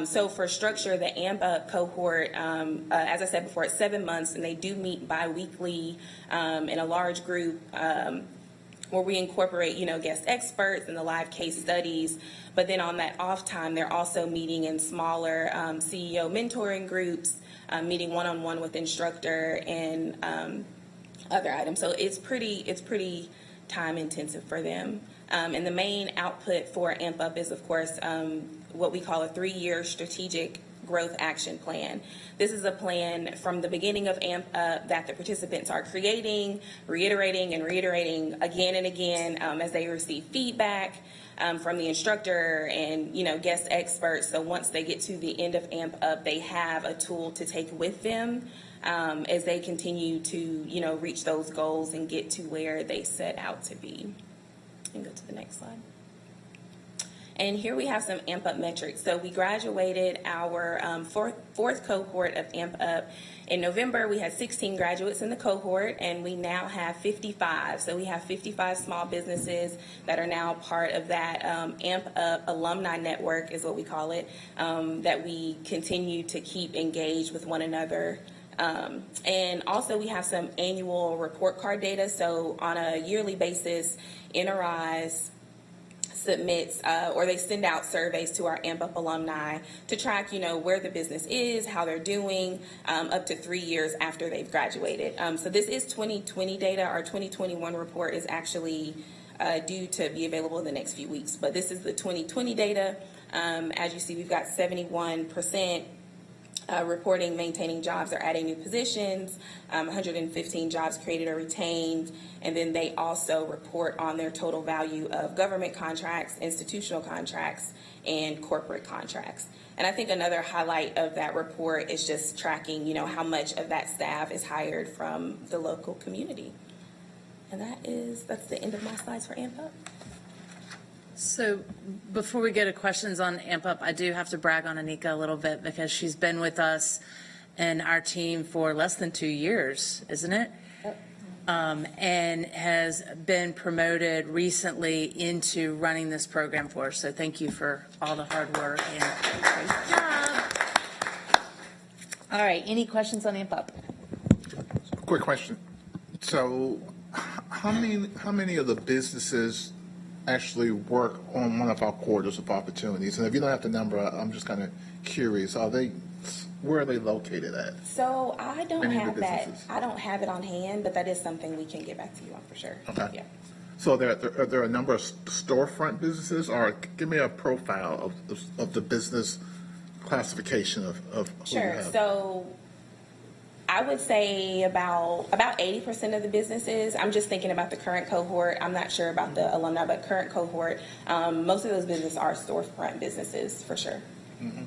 So for structure, the AMPUP cohort, as I said before, it's 7 months, and they do meet bi-weekly in a large group where we incorporate, guest experts and the live case studies. But then on that off time, they're also meeting in smaller CEO mentoring groups, meeting one-on-one with instructor and other items. So it's pretty time intensive for them. And the main output for AMPUP is, of course, what we call a 3-year strategic growth action plan. This is a plan from the beginning of AMPUP that the participants are creating, reiterating again and again as they receive feedback from the instructor and, guest experts. So once they get to the end of AMPUP, they have a tool to take with them as they continue to, reach those goals and get to where they set out to be. And go to the next slide. And here we have some AMPUP metrics. So we graduated our fourth cohort of AMPUP. In November, we had 16 graduates in the cohort, and we now have 55. So we have 55 small businesses that are now part of that AMPUP alumni network, is what we call it, that we continue to keep engaged with one another. And also we have some annual report card data. So on a yearly basis, Enterprise submits or they send out surveys to our AMPUP alumni to track, where the business is, how they're doing, up to 3 years after they've graduated. So this is 2020 data. Our 2021 report is actually due to be available in the next few weeks, but this is the 2020 data. As you see, we've got 71% reporting maintaining jobs or adding new positions, 115 jobs created or retained, and then they also report on their total value of government contracts, institutional contracts, and corporate contracts. And I think another highlight of that report is just tracking, how much of that staff is hired from the local community. And that's the end of my slides for AMPUP. So before we go to questions on AMPUP, I do have to brag on Anika a little bit because she's been with us and our team for less than 2 years, isn't it? Yep. And has been promoted recently into running this program for us. So thank you for all the hard work and great job. All right, any questions on AMPUP? Quick question. So how many of the businesses actually work on one of our corridors of opportunities? And if you don't have the number, I'm just kind of curious. Where are they located at? So I don't Any of have the that. businesses? I don't have it on hand, but that is something we can get back to you on for sure. Okay. Yeah. So are there a number of storefront businesses, or give me a profile of the business classification of who you Sure. have? So I would say about 80% of the businesses. I'm just thinking about the current cohort. I'm not sure about the alumni, but current cohort, most of those businesses are storefront businesses for sure. Mm-hmm.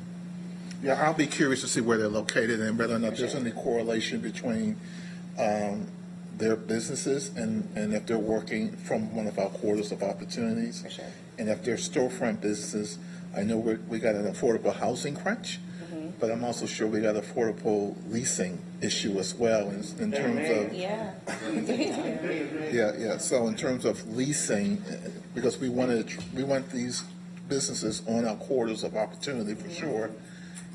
Yeah, I'll be curious to see where they're located and whether or not there's any correlation between their businesses and if they're working from one of our corridors of opportunities. For sure. And if they're storefront businesses, I know we got an affordable housing crunch, but I'm also sure we got affordable leasing issue as well in terms of. Yeah. Yeah. So in terms of leasing, because we want these businesses on our corridors of opportunity for sure,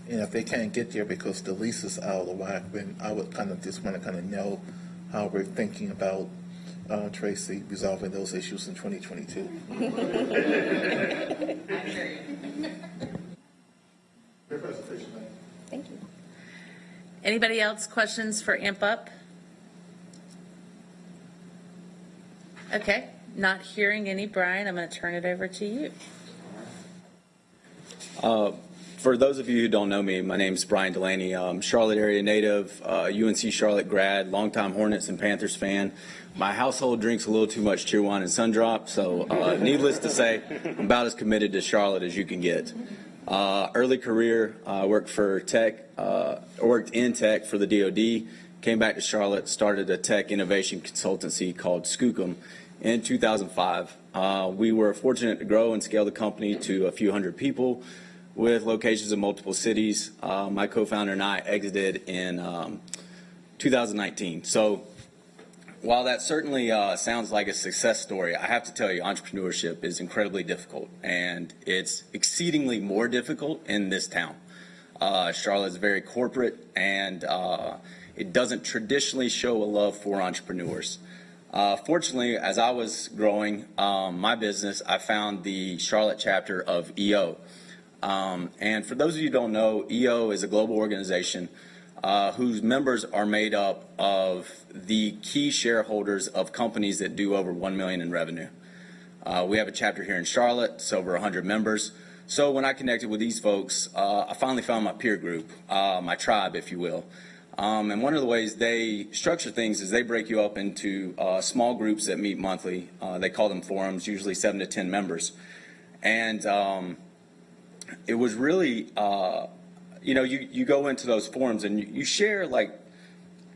And if they can't get there because the lease is out of the whack, then I would kind of just want to kind of know how we're thinking about Tracy resolving those issues in 2022. Thank you. Anybody else questions for AMPUP? Okay, not hearing any. Brian, I'm going to turn it over to you. For those of you who don't know me, my name is Brian Delaney. I'm Charlotte area native, UNC Charlotte grad, longtime Hornets and Panthers fan. My household drinks a little too much Cheerwine and Sundrop, so needless to say, I'm about as committed to Charlotte as you can get. Early career, worked in tech for the DoD, came back to Charlotte, started a tech innovation consultancy called ScaleUp in 2005. We were fortunate to grow and scale the company to a few hundred people with locations in multiple cities. My co-founder and I exited in 2019. So while that certainly sounds like a success story, I have to tell you, entrepreneurship is incredibly difficult, and it's exceedingly more difficult in this town. Charlotte is very corporate, and it doesn't traditionally show a love for entrepreneurs. Fortunately, as I was growing my business, I found the Charlotte chapter of EO. And for those of you who don't know, EO is a global organization whose members are made up of the key shareholders of companies that do over $1 million in revenue. We have a chapter here in Charlotte. It's over 100 members. So when I connected with these folks, I finally found my peer group, my tribe, if you will. And one of the ways they structure things is they break you up into small groups that meet monthly. They call them forums, usually 7 to 10 members. And it was really, you go into those forums and you share, like,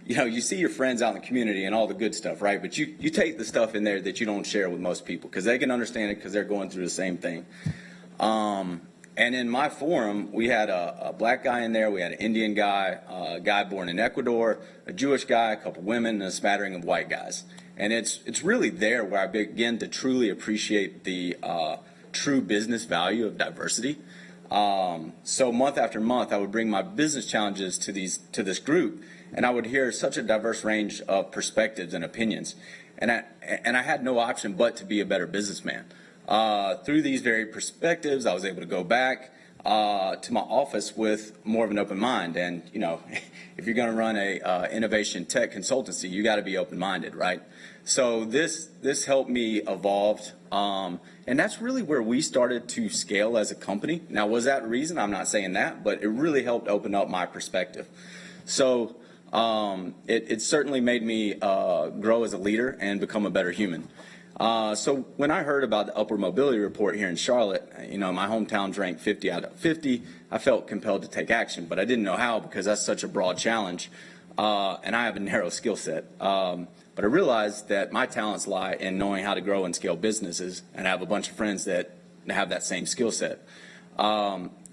you see your friends out in the community and all the good stuff, right? But you take the stuff in there that you don't share with most people because they can understand it because they're going through the same thing. And in my forum, we had a black guy in there, we had an Indian guy, a guy born in Ecuador, a Jewish guy, a couple women, and a smattering of white guys. And it's really there where I begin to truly appreciate the true business value of diversity. So month after month, I would bring my business challenges to this group, and I would hear such a diverse range of perspectives and opinions. And I had no option but to be a better businessman. Through these very perspectives, I was able to go back to my office with more of an open mind. And, if you're going to run a innovation tech consultancy, you got to be open-minded, right? So this helped me evolve. And that's really where we started to scale as a company. Now, was that the reason? I'm not saying that, but it really helped open up my perspective. So it certainly made me grow as a leader and become a better human. So when I heard about the Upward Mobility Report here in Charlotte, my hometown's ranked 50 out of 50, I felt compelled to take action, but I didn't know how because that's such a broad challenge, and I have a narrow skill set. But I realized that my talents lie in knowing how to grow and scale businesses, and I have a bunch of friends that have that same skill set.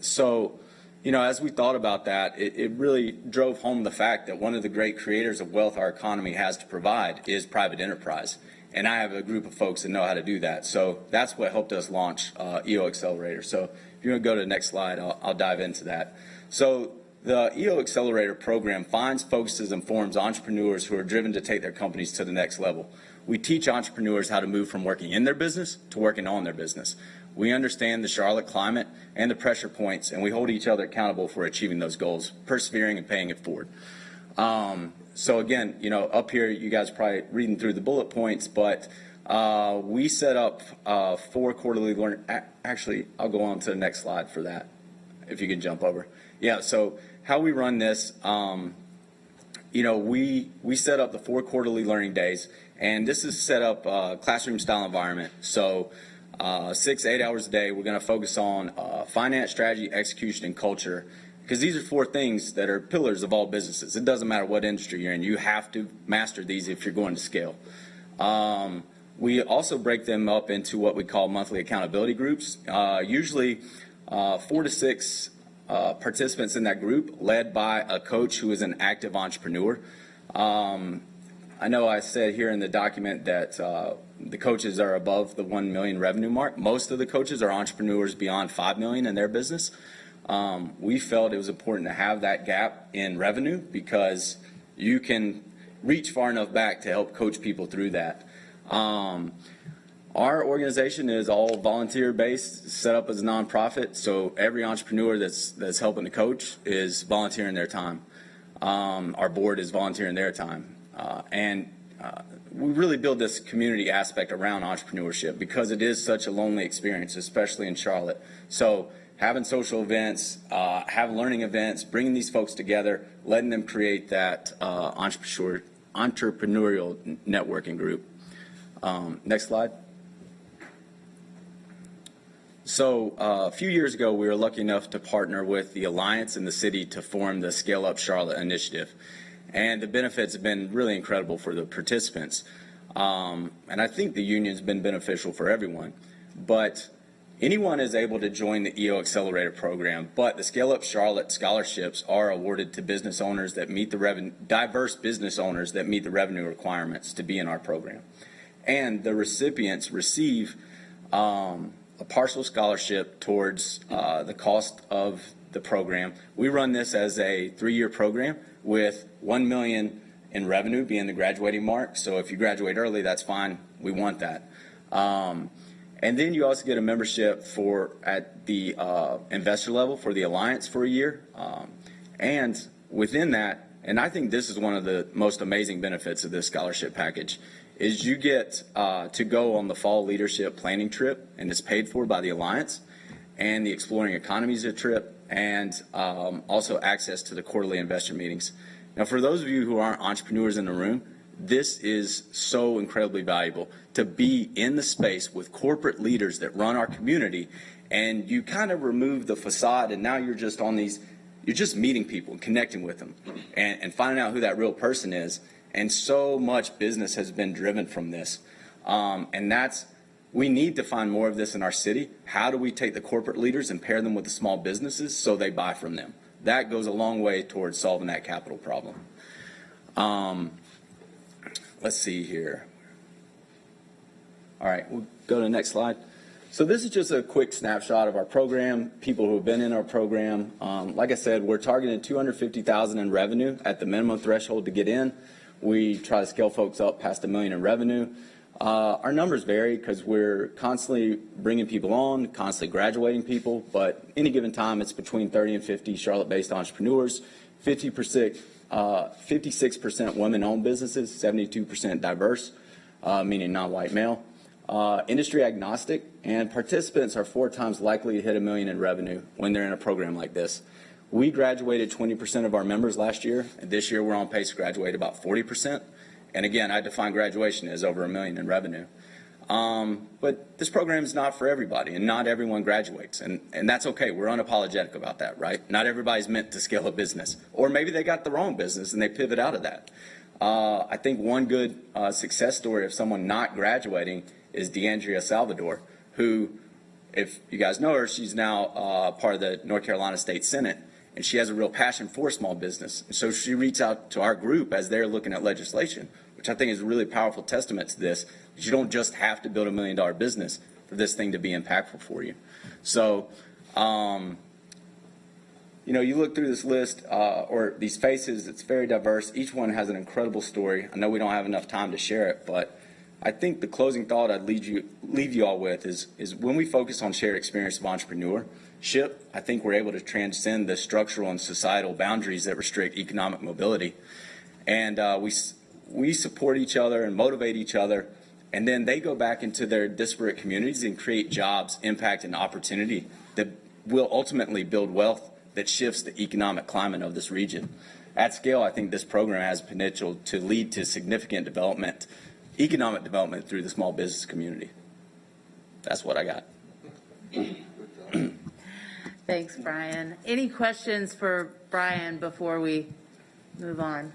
So, as we thought about that, it really drove home the fact that one of the great creators of wealth our economy has to provide is private enterprise. And I have a group of folks that know how to do that. So that's what helped us launch EO Accelerator. So if you want to go to the next slide, I'll dive into that. So the EO Accelerator program finds, focuses, and forms entrepreneurs who are driven to take their companies to the next level. We teach entrepreneurs how to move from working in their business to working on their business. We understand the Charlotte climate and the pressure points, and we hold each other accountable for achieving those goals, persevering and paying it forward. So again, up here, you guys are probably reading through the bullet points, but we set up 4 quarterly learning. Actually, I'll go on to the next slide for that, if you can jump over. Yeah, so how we run this, we set up the 4 quarterly learning days, and this is set up classroom-style environment. So 6 to 8 hours a day, we're going to focus on finance, strategy, execution, and culture. Because these are 4 things that are pillars of all businesses. It doesn't matter what industry you're in. You have to master these if you're going to scale. We also break them up into what we call monthly accountability groups. Usually 4 to 6 participants in that group, led by a coach who is an active entrepreneur. I know I said here in the document that the coaches are above the 1 million revenue mark. Most of the coaches are entrepreneurs beyond 5 million in their business. we felt it was important to have that gap in revenue because you can reach far enough back to help coach people through that. Our organization is all volunteer-based, set up as a nonprofit, so every entrepreneur that's helping to coach is volunteering their time. Our board is volunteering their time. We really build this community aspect around entrepreneurship because it is such a lonely experience, especially in Charlotte. So having social events, have learning events, bringing these folks together, letting them create that entrepreneurial networking group. Next slide. So a few years ago, we were lucky enough to partner with the Alliance in the city to form the ScaleUp Charlotte initiative. And the benefits have been really incredible for the participants. And I think the union's been beneficial for everyone. But anyone is able to join the EO Accelerator Program, but the ScaleUp Charlotte scholarships are awarded to business owners that meet the diverse business owners that meet the revenue requirements to be in our program. And the recipients receive a partial scholarship towards the cost of the program. We run this as a 3-year program with $1 million in revenue being the graduating mark. So if you graduate early, that's fine. We want that. And then you also get a membership at the investor level for the Alliance for a year. And within that, and I think this is one of the most amazing benefits of this scholarship package, is you get to go on the fall leadership planning trip, and it's paid for by the Alliance, and the Exploring Economies trip, and also access to the quarterly investor meetings. Now, for those of you who aren't entrepreneurs in the room, this is so incredibly valuable to be in the space with corporate leaders that run our community, and you kind of remove the facade, and now you're just on these, you're just meeting people and connecting with them and finding out who that real person is. And so much business has been driven from this. We need to find more of this in our city. How do we take the corporate leaders and pair them with the small businesses so they buy from them? That goes a long way towards solving that capital problem. Let's see here. All right, we'll go to the next slide. So this is just a quick snapshot of our program, people who have been in our program. Like I said, we're targeting $250,000 in revenue at the minimum threshold to get in. We try to scale folks up past $1 million in revenue. Our numbers vary because we're constantly bringing people on, constantly graduating people, but any given time it's between 30 and 50 Charlotte-based entrepreneurs, 56% women-owned businesses, 72% diverse, meaning non-white male, industry agnostic, and participants are 4 times likely to hit $1 million in revenue when they're in a program like this. We graduated 20% of our members last year, and this year we're on pace to graduate about 40%. And again, I define graduation as over $1 million in revenue. But this program is not for everybody, and not everyone graduates, and that's okay. We're unapologetic about that, right? Not everybody's meant to scale a business, or maybe they got the wrong business and they pivot out of that. I think one good success story of someone not graduating is DeAndrea Salvador, who, if you guys know her, she's now part of the North Carolina State Senate. And she has a real passion for small business. And so she reached out to our group as they're looking at legislation, which I think is a really powerful testament to this, that you don't just have to build $1 million business for this thing to be impactful for you. So, you look through this list or these faces, it's very diverse. Each one has an incredible story. I know we don't have enough time to share it, but I think the closing thought I'd leave you all with is when we focus on shared experience of entrepreneurship, I think we're able to transcend the structural and societal boundaries that restrict economic mobility. And we support each other and motivate each other, and then they go back into their disparate communities and create jobs, impact, and opportunity that will ultimately build wealth that shifts the economic climate of this region. At scale, I think this program has potential to lead to significant development, economic development through the small business community. That's what I got. Thanks, Brian. Any questions for Brian before we move on?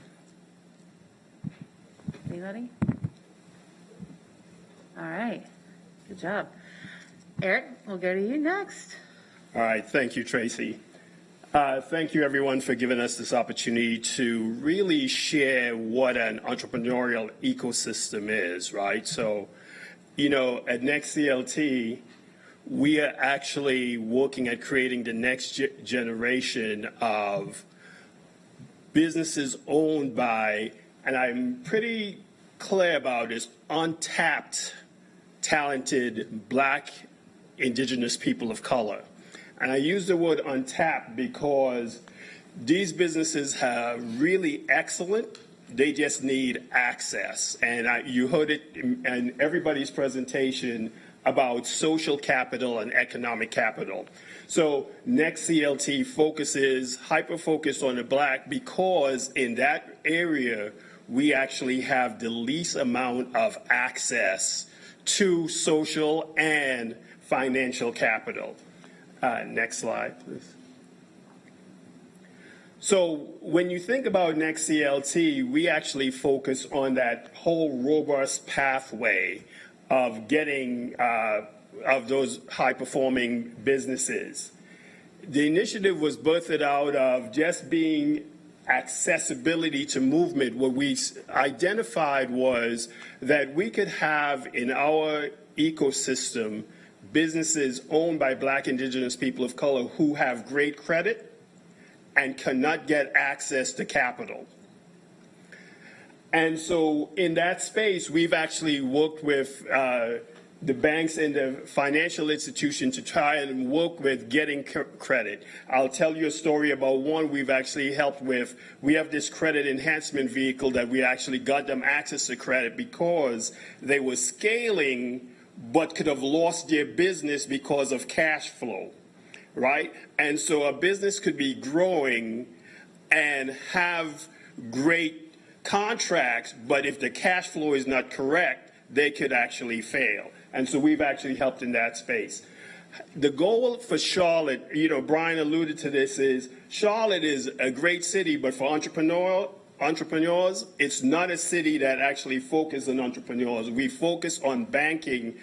Anybody? All right. Good job. Eric, we'll go to you next. All right. Thank you, Tracy. Thank you, everyone, for giving us this opportunity to really share what an entrepreneurial ecosystem is, right? So, at NextCLT, we are actually working at creating the next generation of businesses owned by, and I'm pretty clear about this, untapped, talented Black, Indigenous people of color. And I use the word untapped because these businesses are really excellent. They just need access. And you heard it in everybody's presentation about social capital and economic capital. So NextCLT focuses, hyper-focused on the Black because in that area, we actually have the least amount of access to social and financial capital. Next slide, please. So when you think about NextCLT, we actually focus on that whole robust pathway of getting of those high-performing businesses. The initiative was birthed out of just being accessibility to movement. What we identified was that we could have in our ecosystem businesses owned by Black, Indigenous people of color who have great credit and cannot get access to capital. And so in that space, we've actually worked with the banks and the financial institution to try and work with getting credit. I'll tell you a story about one we've actually helped with. We have this credit enhancement vehicle that we actually got them access to credit because they were scaling but could have lost their business because of cash flow, right? And so a business could be growing and have great contracts, but if the cash flow is not correct, they could actually fail. And so we've actually helped in that space. The goal for Charlotte, Brian alluded to this, is Charlotte is a great city, but for entrepreneurs, it's not a city that actually focuses on entrepreneurs. We focus on banking,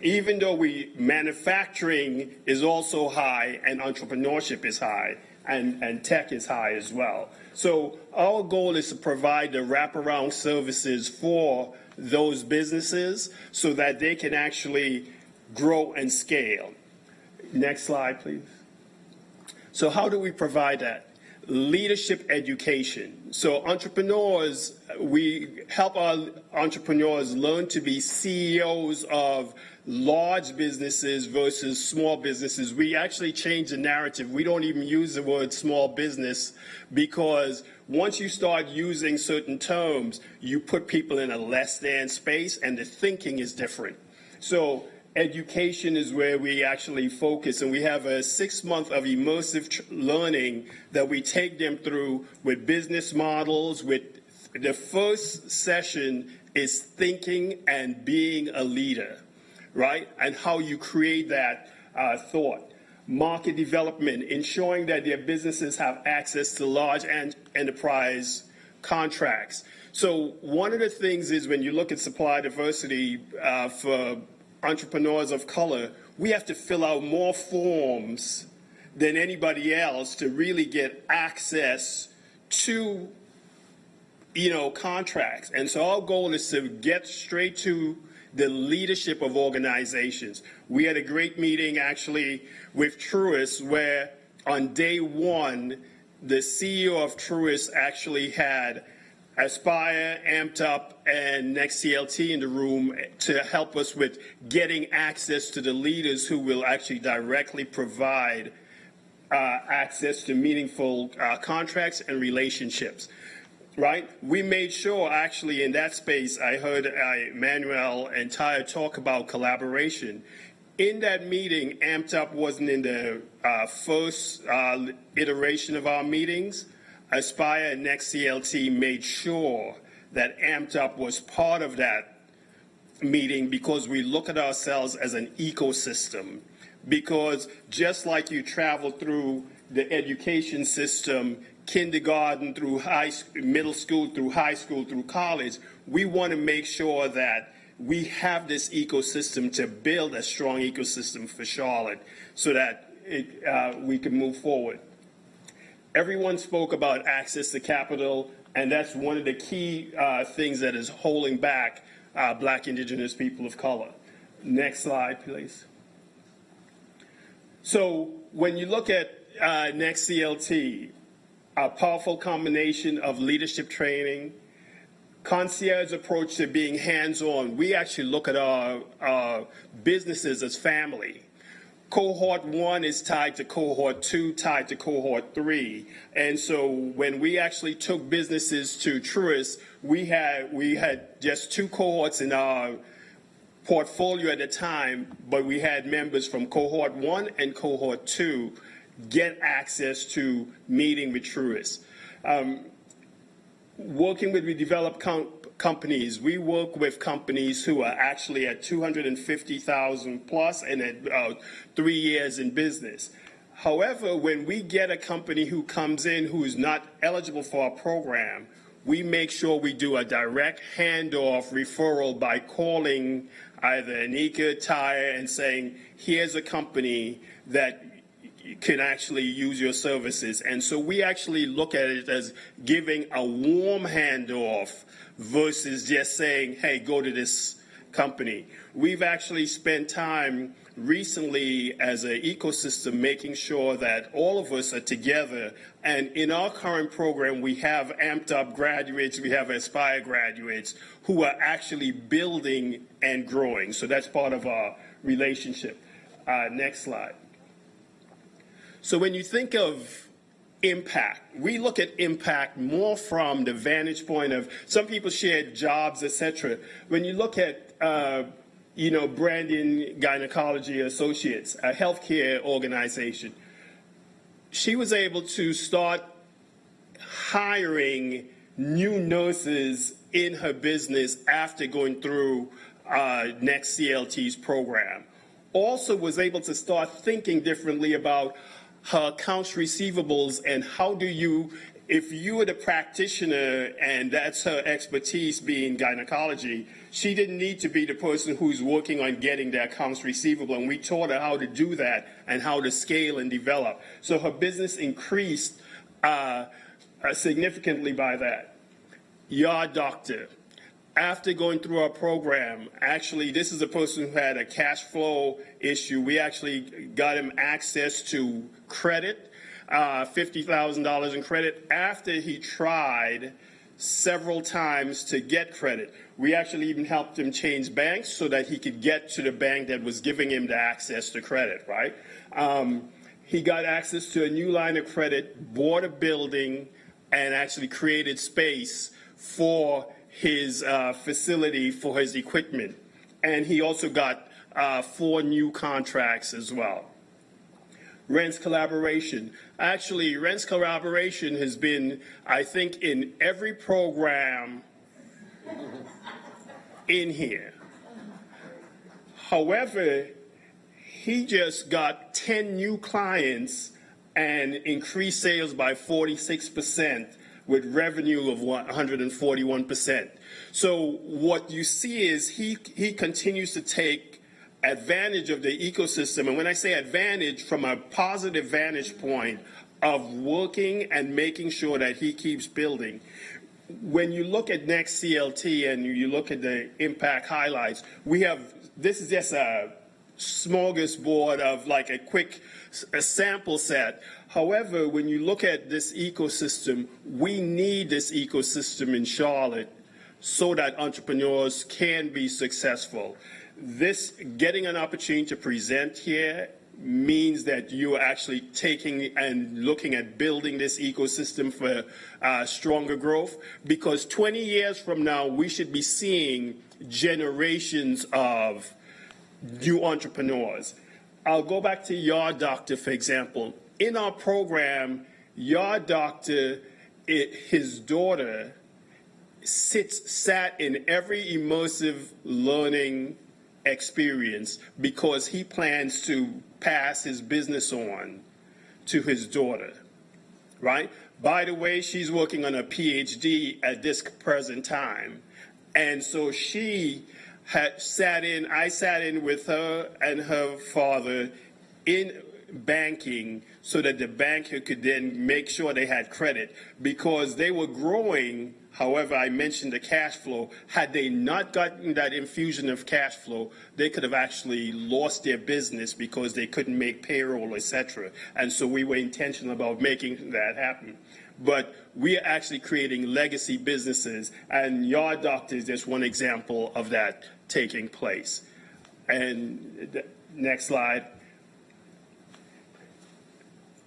even though manufacturing is also high and entrepreneurship is high and tech is high as well. So our goal is to provide the wraparound services for those businesses so that they can actually grow and scale. Next slide, please. So how do we provide that? Leadership education. So entrepreneurs, we help our entrepreneurs learn to be CEOs of large businesses versus small businesses. We actually change the narrative. We don't even use the word small business because once you start using certain terms, you put people in a less than space and the thinking is different. So education is where we actually focus, and we have a 6-month of immersive learning that we take them through with business models. With the first session is thinking and being a leader, right? And how you create that thought. Market development, ensuring that their businesses have access to large enterprise contracts. So one of the things is when you look at supply diversity for entrepreneurs of color, we have to fill out more forms than anybody else to really get access to, contracts. And so our goal is to get straight to the leadership of organizations. We had a great meeting actually with Truist where on day one, the CEO of Truist actually had Aspire, AMPUP, and NextCLT in the room to help us with getting access to the leaders who will actually directly provide access to meaningful contracts and relationships, right? We made sure actually in that space, I heard Emmanuel and Ty talk about collaboration. In that meeting, AMPUP wasn't in the first iteration of our meetings. Aspire and NextCLT made sure that AMPUP was part of that meeting because we look at ourselves as an ecosystem. Because just like you travel through the education system, kindergarten through middle school, through high school, through college, we want to make sure that we have this ecosystem to build a strong ecosystem for Charlotte so that we can move forward. Everyone spoke about access to capital, and that's one of the key things that is holding back Black, Indigenous people of color. Next slide, please. So when you look at NextCLT, a powerful combination of leadership training, concierge approach to being hands-on. We actually look at our businesses as family. Cohort 1 is tied to Cohort 2, tied to Cohort 3. And so when we actually took businesses to Truist, we had just 2 cohorts in our portfolio at the time, but we had members from Cohort 1 and Cohort 2 get access to meeting with Truist. Working with developed companies, we work with companies who are actually at 250,000 plus and at 3 years in business. However, when we get a company who comes in who is not eligible for our program, we make sure we do a direct handoff referral by calling either Anika, Tyre, and saying, here's a company that can actually use your services. And so we actually look at it as giving a warm handoff versus just saying, hey, go to this company. We've actually spent time recently as an ecosystem making sure that all of us are together. And in our current program, we have AMPUP graduates, we have Aspire graduates who are actually building and growing. So that's part of our relationship. Next slide. So when you think of impact, we look at impact more from the vantage point of some people shared jobs, etc. When you look at, Brandon Gynecology Associates, a healthcare organization, she was able to start hiring new nurses in her business after going through NextCLT's program. Also was able to start thinking differently about her accounts receivables and how do you, if you were the practitioner and that's her expertise being gynecology, she didn't need to be the person who's working on getting the accounts receivable. And we taught her how to do that and how to scale and develop. So her business increased significantly by that. Your doctor. After going through our program, actually, this is a person who had a cash flow issue. We actually got him access to credit, $50,000 in credit, after he tried several times to get credit. We actually even helped him change banks so that he could get to the bank that was giving him the access to credit, right? He got access to a new line of credit, bought a building, and actually created space for his facility for his equipment. And he also got 4 new contracts as well. Rents collaboration. Actually, rents collaboration has been, I think, in every program in here. However, he just got 10 new clients and increased sales by 46%. With revenue of 141%. So what you see is he continues to take advantage of the ecosystem. And when I say advantage, from a positive vantage point of working and making sure that he keeps building. When you look at NextCLT and you look at the impact highlights, this is just a smorgasbord of like a sample set. However, when you look at this ecosystem, we need this ecosystem in Charlotte so that entrepreneurs can be successful. This getting an opportunity to present here means that you are actually taking and looking at building this ecosystem for stronger growth, because 20 years from now, we should be seeing generations of new entrepreneurs. I'll go back to your doctor, for example. In our program, your doctor, his daughter, sat in every immersive learning experience because he plans to pass his business on to his daughter, right? By the way, she's working on a PhD at this present time. And so she I sat in with her and her father in banking so that the banker could then make sure they had credit because they were growing. However, I mentioned the cash flow. Had they not gotten that infusion of cash flow, they could have actually lost their business because they couldn't make payroll, etc. And so we were intentional about making that happen. But we are actually creating legacy businesses, and Yard Doctor is just one example of that taking place. And next slide.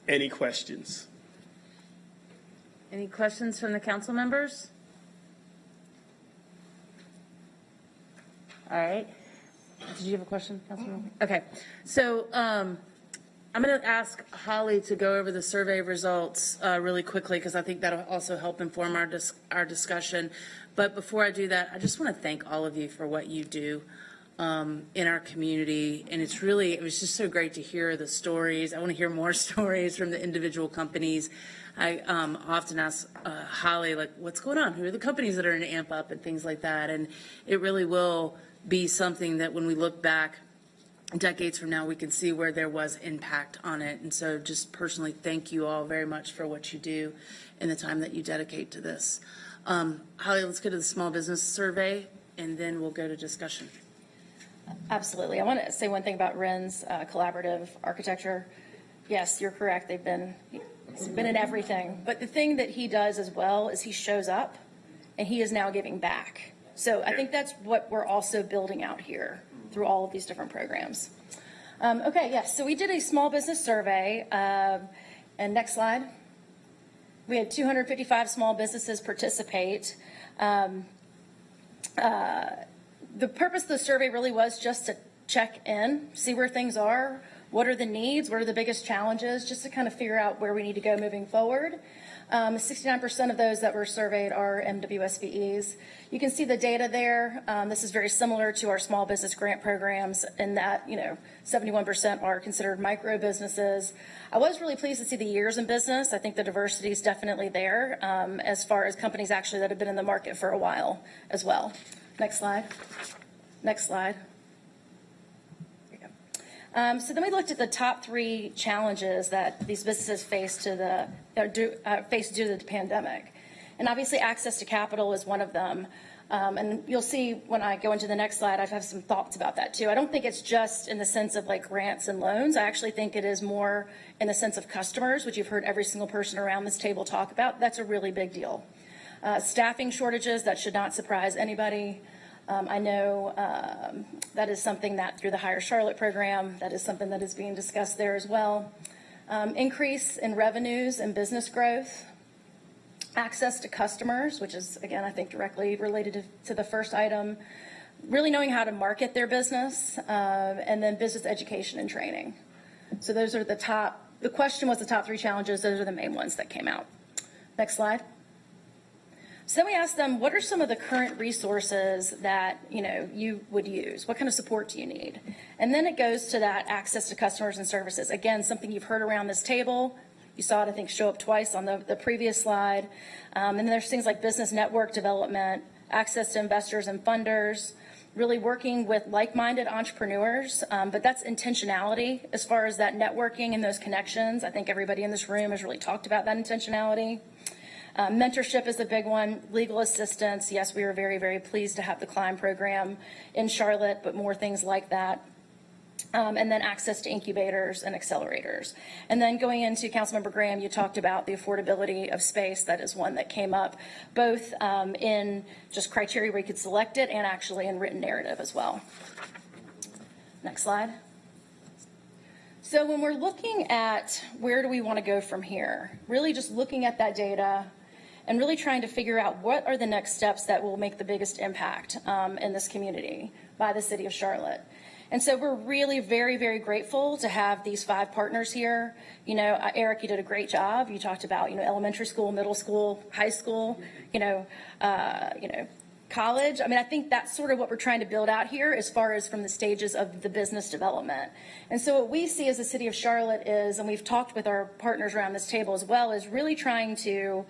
Any questions? Any questions from the council members? All right. Did you have a question, Councilman? Okay. So I'm going to ask Holly to go over the survey results really quickly because I think that'll also help inform our discussion. But before I do that, I just want to thank all of you for what you do in our community. And it was just so great to hear the stories. I want to hear more stories from the individual companies. I often ask Holly, like, what's going on? Who are the companies that are in AMPUP and things like that? And it really will be something that when we look back decades from now, we can see where there was impact on it. And so just personally, thank you all very much for what you do and the time that you dedicate to this. Holly, let's go to the small business survey, and then we'll go to discussion. Absolutely. I want to say one thing about Ren's collaborative architecture. Yes, you're correct. He's been in everything. But the thing that he does as well is he shows up, and he is now giving back. So I think that's what we're also building out here through all of these different programs. Okay, yes. So we did a small business survey. And next slide. We had 255 small businesses participate. The purpose of the survey really was just to check in, see where things are, what are the needs, what are the biggest challenges, just to kind of figure out where we need to go moving forward. 69% of those that were surveyed are MWSVEs. You can see the data there. This is very similar to our small business grant programs in that, 71% are considered micro businesses. I was really pleased to see the years in business. I think the diversity is definitely there as far as companies actually that have been in the market for a while as well. Next slide. Next slide. There you go. So then we looked at the top 3 challenges that these businesses face due to the pandemic. And obviously access to capital is one of them. And you'll see when I go into the next slide, I have some thoughts about that too. I don't think it's just in the sense of like grants and loans. I actually think it is more in the sense of customers, which you've heard every single person around this table talk about. That's a really big deal. Staffing shortages, that should not surprise anybody. I know that is something that through the Hire Charlotte program, that is something that is being discussed there as well. Increase in revenues and business growth. Access to customers, which is, again, I think directly related to the first item. Really knowing how to market their business, and then business education and training. So those are the question was the top 3 challenges. Those are the main ones that came out. Next slide. So then we asked them, what are some of the current resources that, you would use? What kind of support do you need? And then it goes to that access to customers and services. Again, something you've heard around this table. You saw it, I think, show up twice on the previous slide. And then there's things like business network development, access to investors and funders, really working with like-minded entrepreneurs. But that's intentionality as far as that networking and those connections. I think everybody in this room has really talked about that intentionality. Mentorship is a big one. Legal assistance. Yes, we were very, very pleased to have the CLIMB program in Charlotte, but more things like that. And then access to incubators and accelerators. And then going into Councilmember Graham, you talked about the affordability of space. That is one that came up both in just criteria where you could select it and actually in written narrative as well. Next slide. So when we're looking at where do we want to go from here, really just looking at that data and really trying to figure out what are the next steps that will make the biggest impact in this community by the city of Charlotte. And so we're really very, very grateful to have these 5 partners here. Eric, you did a great job. You talked about, elementary school, middle school, high school, college. I think that's sort of what we're trying to build out here as far as from the stages of the business development. And so what we see as the city of Charlotte is, and we've talked with our partners around this table as well, is really trying to,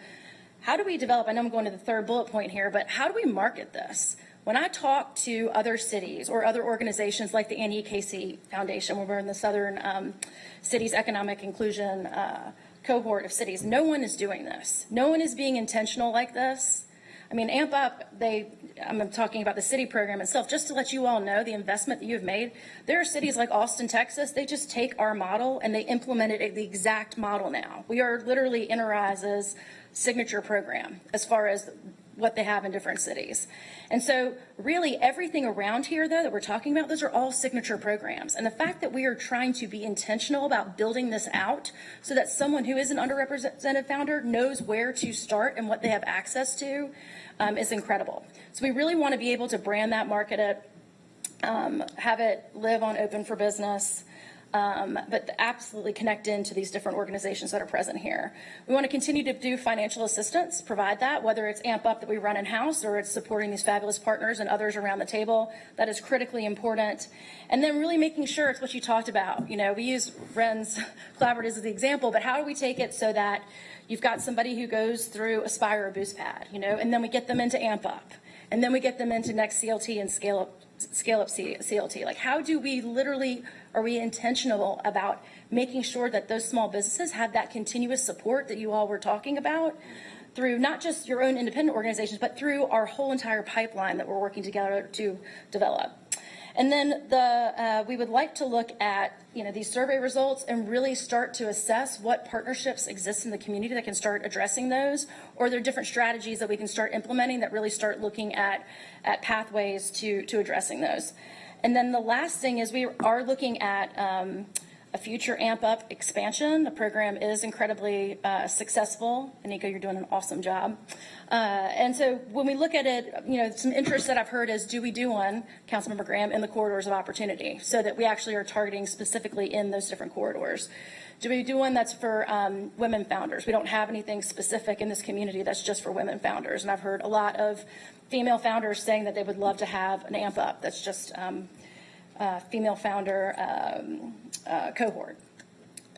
how do we develop, I know I'm going to the 3rd bullet point here, but how do we market this? When I talk to other cities or other organizations like the Annie Casey Foundation, where we're in the Southern Cities Economic Inclusion cohort of cities, no one is doing this. No one is being intentional like this. I mean, AMPUP, I'm talking about the city program itself, just to let you all know the investment that you have made. There are cities like Austin, Texas, they just take our model and they implement it the exact model now. We are literally NRIS's signature program as far as what they have in different cities. And so really everything around here, though, that we're talking about, those are all signature programs. And the fact that we are trying to be intentional about building this out so that someone who is an underrepresented founder knows where to start and what they have access to is incredible. So we really want to be able to brand that, market it, have it live on Open for Business, but absolutely connect into these different organizations that are present here. We want to continue to do financial assistance, provide that, whether it's AMPUP that we run in-house or it's supporting these fabulous partners and others around the table. That is critically important. And then really making sure it's what you talked about. You know, we use Ren's Collaboratives as the example, but how do we take it so that you've got somebody who goes through Aspire or BoostPad, you know, and then we get them into AMPUP, and then we get them into NextCLT and ScaleUp CLT. Like, how do we literally, are we intentional about making sure that those small businesses have that continuous support that you all were talking about through not just your own independent organizations, but through our whole entire pipeline that we're working together to develop. And then we would like to look at, you know, these survey results and really start to assess what partnerships exist in the community that can start addressing those, or there are different strategies that we can start implementing that really start looking at pathways to addressing those. And then the last thing is we are looking at a future AMPUP expansion. The program is incredibly successful. And Nico, you're doing an awesome job. And so when we look at it, you know, some interest that I've heard is, do we do one, Councilmember Graham, in the corridors of opportunity so that we actually are targeting specifically in those different corridors? Do we do one that's for women founders? We don't have anything specific in this community that's just for women founders. And I've heard a lot of female founders saying that they would love to have an AMPUP that's just female founder cohort.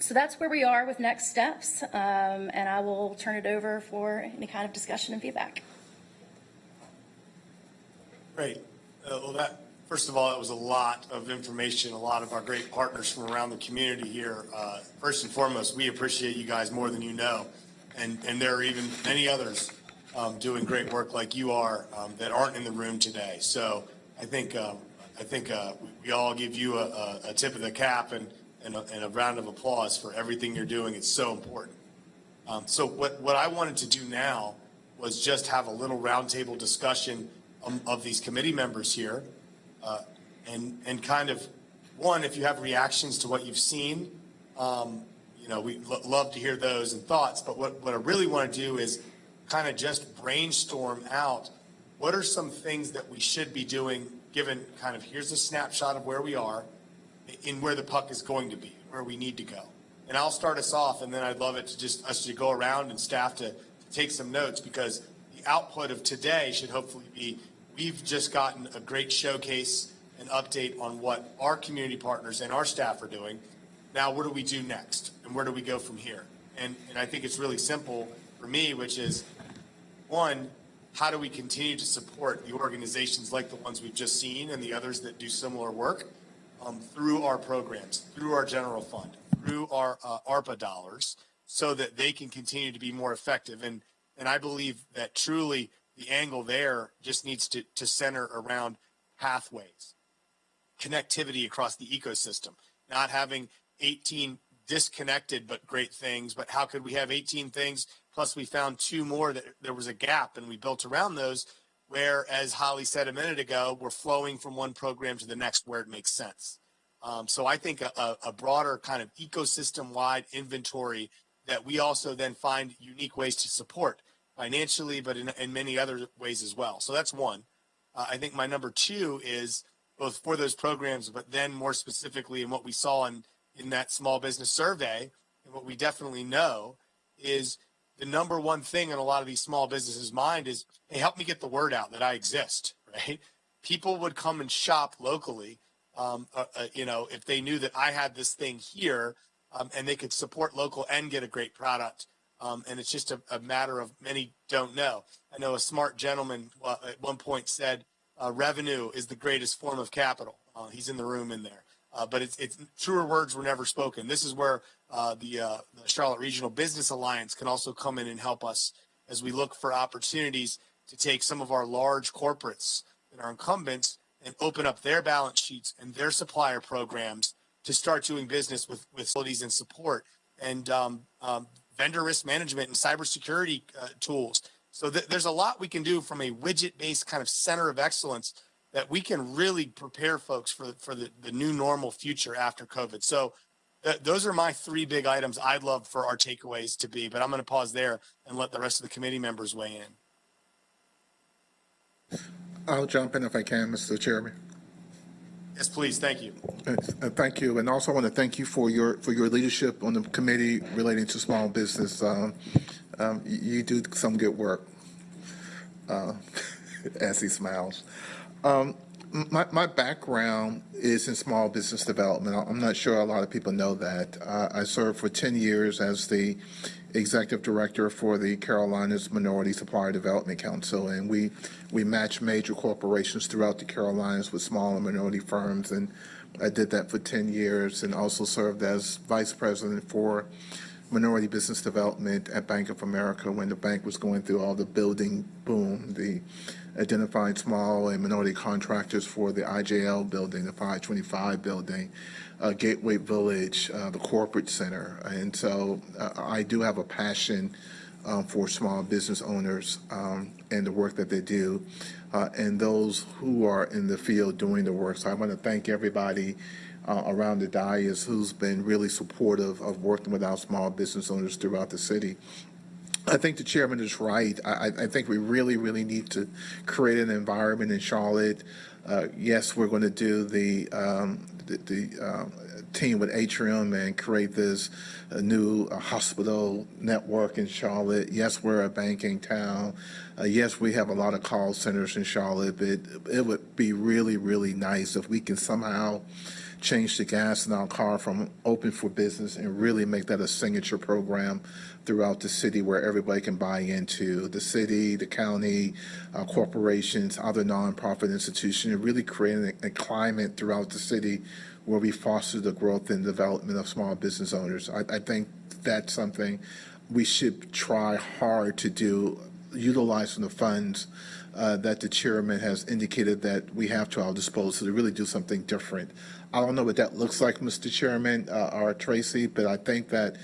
So that's where we are with next steps, and I will turn it over for any kind of discussion and feedback. Great. Well, first of all, that was a lot of information, a lot of our great partners from around the community here. First and foremost, we appreciate you guys more than you know, and there are even many others doing great work like you are that aren't in the room today. So I think we all give you a tip of the cap and a round of applause for everything you're doing. It's so important. So what I wanted to do now was just have a little roundtable discussion of these committee members here, and kind of, one, if you have reactions to what you've seen, you know, we'd love to hear those and thoughts. But what I really want to do is kind of just brainstorm out what are some things that we should be doing, given kind of here's a snapshot of where we are in where the puck is going to be, where we need to go. And I'll start us off, and then I'd love it to just us to go around and staff to take some notes, because the output of today should hopefully be, we've just gotten a great showcase and update on what our community partners and our staff are doing. Now, what do we do next? And where do we go from here? And I think it's really simple for me, which is, one, how do we continue to support the organizations like the ones we've just seen and the others that do similar work through our programs, through our general fund, through our ARPA dollars, so that they can continue to be more effective. And I believe that truly the angle there just needs to center around pathways, connectivity across the ecosystem, not having 18 disconnected but great things, but how could we have 18 things plus we found 2 more that there was a gap, and we built around those, where, as Holly said a minute ago, we're flowing from one program to the next where it makes sense. So I think a broader kind of ecosystem-wide inventory that we also then find unique ways to support financially, but in many other ways as well. So that's one. I think my number 2 is both for those programs, but then more specifically in what we saw in that small business survey, and what we definitely know is the number one thing in a lot of these small businesses' mind is, hey, help me get the word out that I exist, right? People would come and shop locally, you know, if they knew that I had this thing here, and they could support local and get a great product. And it's just a matter of many don't know. I know a smart gentleman at one point said, revenue is the greatest form of capital. He's in the room in there. But it's truer words were never spoken. This is where the Charlotte Regional Business Alliance can also come in and help us as we look for opportunities to take some of our large corporates that are incumbents and open up their balance sheets and their supplier programs to start doing business with facilities and support and vendor risk management and cybersecurity tools. So there's a lot we can do from a widget-based kind of center of excellence that we can really prepare folks for the new normal future after COVID. So those are my three big items I'd love for our takeaways to be, but I'm going to pause there and let the rest of the committee members weigh in. I'll jump in if I can, Mr. Chairman. Yes, please. Thank you. Thank you, and also I want to thank you for your leadership on the committee relating to small business. You do some good work. As he smiles. My background is in small business development. I'm not sure a lot of people know that. I served for 10 years as the executive director for the Carolinas Minority Supplier Development Council, and we match major corporations throughout the Carolinas with small and minority firms, and I did that for 10 years and also served as vice president for minority business development at Bank of America when the bank was going through all the building boom, the identifying small and minority contractors for the IJL building, the 525 building, Gateway Village, the corporate center. And so I do have a passion for small business owners and the work that they do and those who are in the field doing the work. So I want to thank everybody around the dais who's been really supportive of working with our small business owners throughout the city. I think the chairman is right. I think we really, really need to create an environment in Charlotte. Yes, we're going to do the team with Atrium and create this new hospital network in Charlotte. Yes, we're a banking town. Yes, we have a lot of call centers in Charlotte, but it would be really, really nice if we can somehow change the gas in our car from open for business and really make that a signature program throughout the city where everybody can buy into the city, the county, corporations, other nonprofit institutions, and really creating a climate throughout the city where we foster the growth and development of small business owners. I think that's something we should try hard to do, utilizing the funds that the chairman has indicated that we have to our disposal to really do something different. I don't know what that looks like, Mr. Chairman or Tracy, but I think that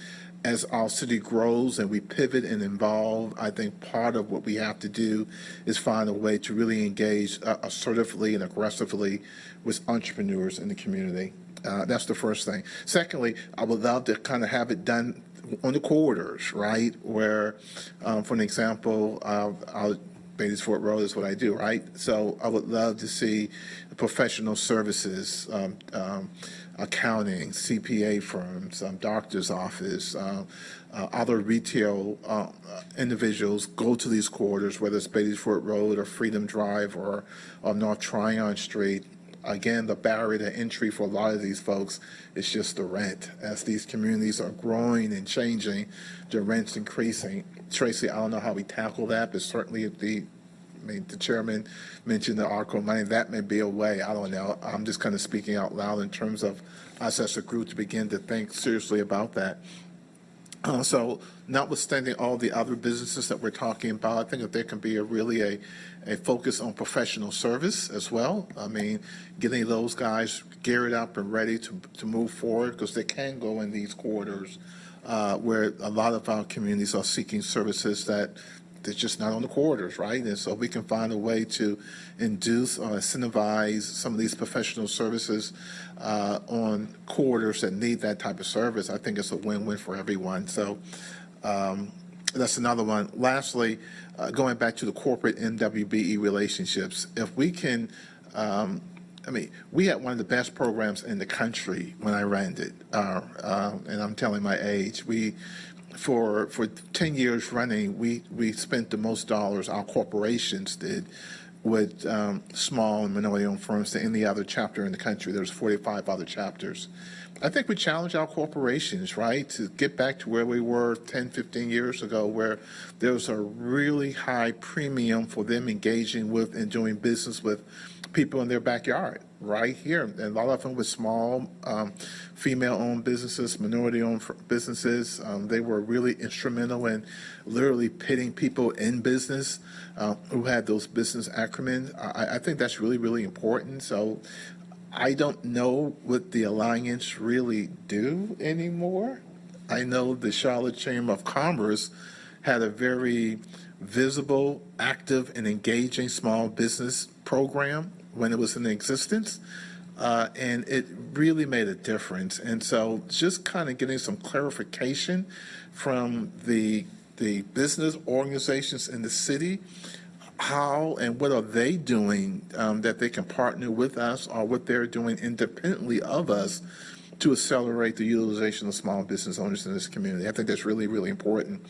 as our city grows and we pivot and evolve, I think part of what we have to do is find a way to really engage assertively and aggressively with entrepreneurs in the community. That's the first thing. Secondly, I would love to kind of have it done on the corridors, right? Where, for an example, Beatties Fort Road is what I do, right? So I would love to see professional services, accounting, CPA firms, doctor's office, other retail individuals go to these corridors, whether it's Beatties Fort Road or Freedom Drive or North Tryon Street. Again, the barrier to entry for a lot of these folks is just the rent. As these communities are growing and changing, the rent's increasing. Tracy, I don't know how we tackle that, but certainly if the chairman mentioned the ARCO money, that may be a way. I don't know. I'm just kind of speaking out loud in terms of us as a group to begin to think seriously about that. So notwithstanding all the other businesses that we're talking about, I think that there can be a focus on professional service as well. I mean, getting those guys geared up and ready to move forward because they can go in these corridors where a lot of our communities are seeking services that they're just not on the corridors, right? And so we can find a way to induce or incentivize some of these professional services on corridors that need that type of service. I think it's a win-win for everyone. So that's another one. Lastly, going back to the corporate MWBE relationships, if we can, we had one of the best programs in the country when I ran it, and I'm telling my age. For 10 years running, we spent the most dollars our corporations did with small and minority-owned firms than any other chapter in the country. There's 45 other chapters. I think we challenge our corporations, right, to get back to where we were 10, 15 years ago, where there was a really high premium for them engaging with and doing business with people in their backyard, right here. And a lot of them with small female-owned businesses, minority-owned businesses. They were really instrumental in literally pitting people in business who had those business acumen. I think that's really, really important. So I don't know what the Alliance really do anymore. I know the Charlotte Chamber of Commerce had a very visible, active, and engaging small business program when it was in existence, and it really made a difference. And so just kind of getting some clarification from the business organizations in the city, how and what are they doing that they can partner with us, or what they're doing independently of us to accelerate the utilization of small business owners in this community. I think that's really, really important.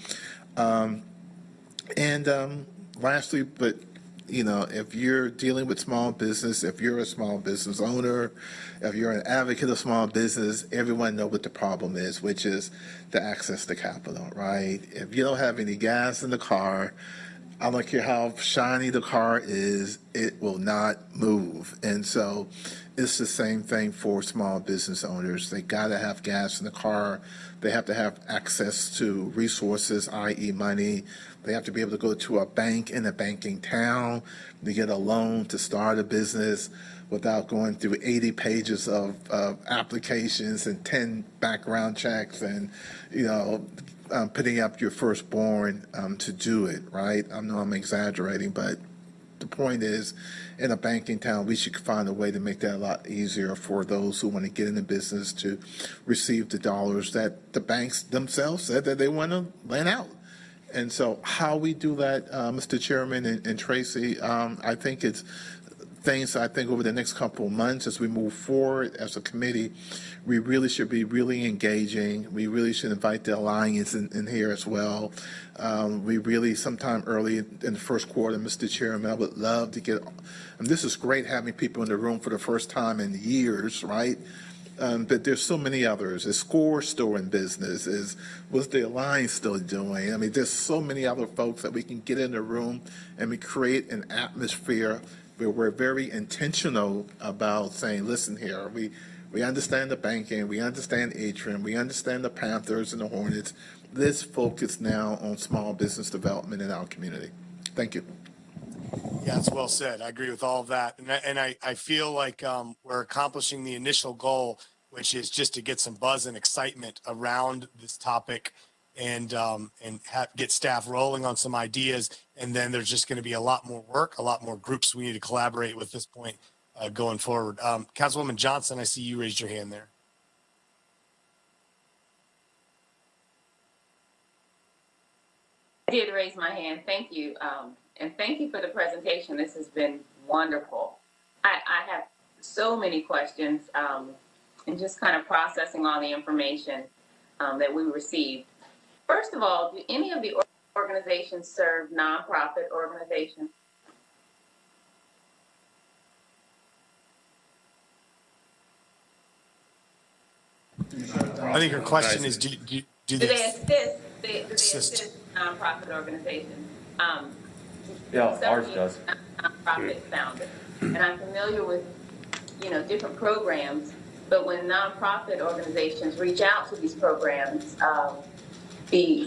Lastly, but if you're dealing with small business, if you're a small business owner, if you're an advocate of small business, everyone knows what the problem is, which is the access to capital, right? If you don't have any gas in the car, I don't care how shiny the car is, it will not move. And so it's the same thing for small business owners. They got to have gas in the car. They have to have access to resources, i.e. money. They have to be able to go to a bank in a banking town to get a loan to start a business without going through 80 pages of applications and 10 background checks and, putting up your firstborn to do it, right? I know I'm exaggerating, but the point is, in a banking town, we should find a way to make that a lot easier for those who want to get into business to receive the dollars that the banks themselves said that they want to lend out. And so how we do that, Mr. Chairman and Tracy, I think it's things over the next couple of months as we move forward as a committee, we really should be really engaging. We really should invite the Alliance in here as well. We really, sometime early in the first quarter, Mr. Chairman, I would love to get, and this is great having people in the room for the first time in years, right? But there's so many others. Is SCORE still in business? What's the Alliance still doing? I mean, there's so many other folks that we can get in the room and we create an atmosphere where we're very intentional about saying, listen here, we understand the banking, we understand Atrium, we understand the Panthers and the Hornets. Let's focus now on small business development in our community. Thank you. Yeah, it's well said. I agree with all of that. And I feel like we're accomplishing the initial goal, which is just to get some buzz and excitement around this topic and get staff rolling on some ideas. And then there's just going to be a lot more work, a lot more groups we need to collaborate with this point going forward. Councilwoman Johnson, I see you raised your hand there. I did raise my hand. Thank you. And thank you for the presentation. This has been wonderful. I have so many questions and just kind of processing all the information that we received. First of all, do any of the organizations serve nonprofit organizations? I think her question is, do they they assist nonprofit organizations? Yeah, ours does. Nonprofit founders, and I'm familiar with different programs. But when nonprofit organizations reach out to these programs,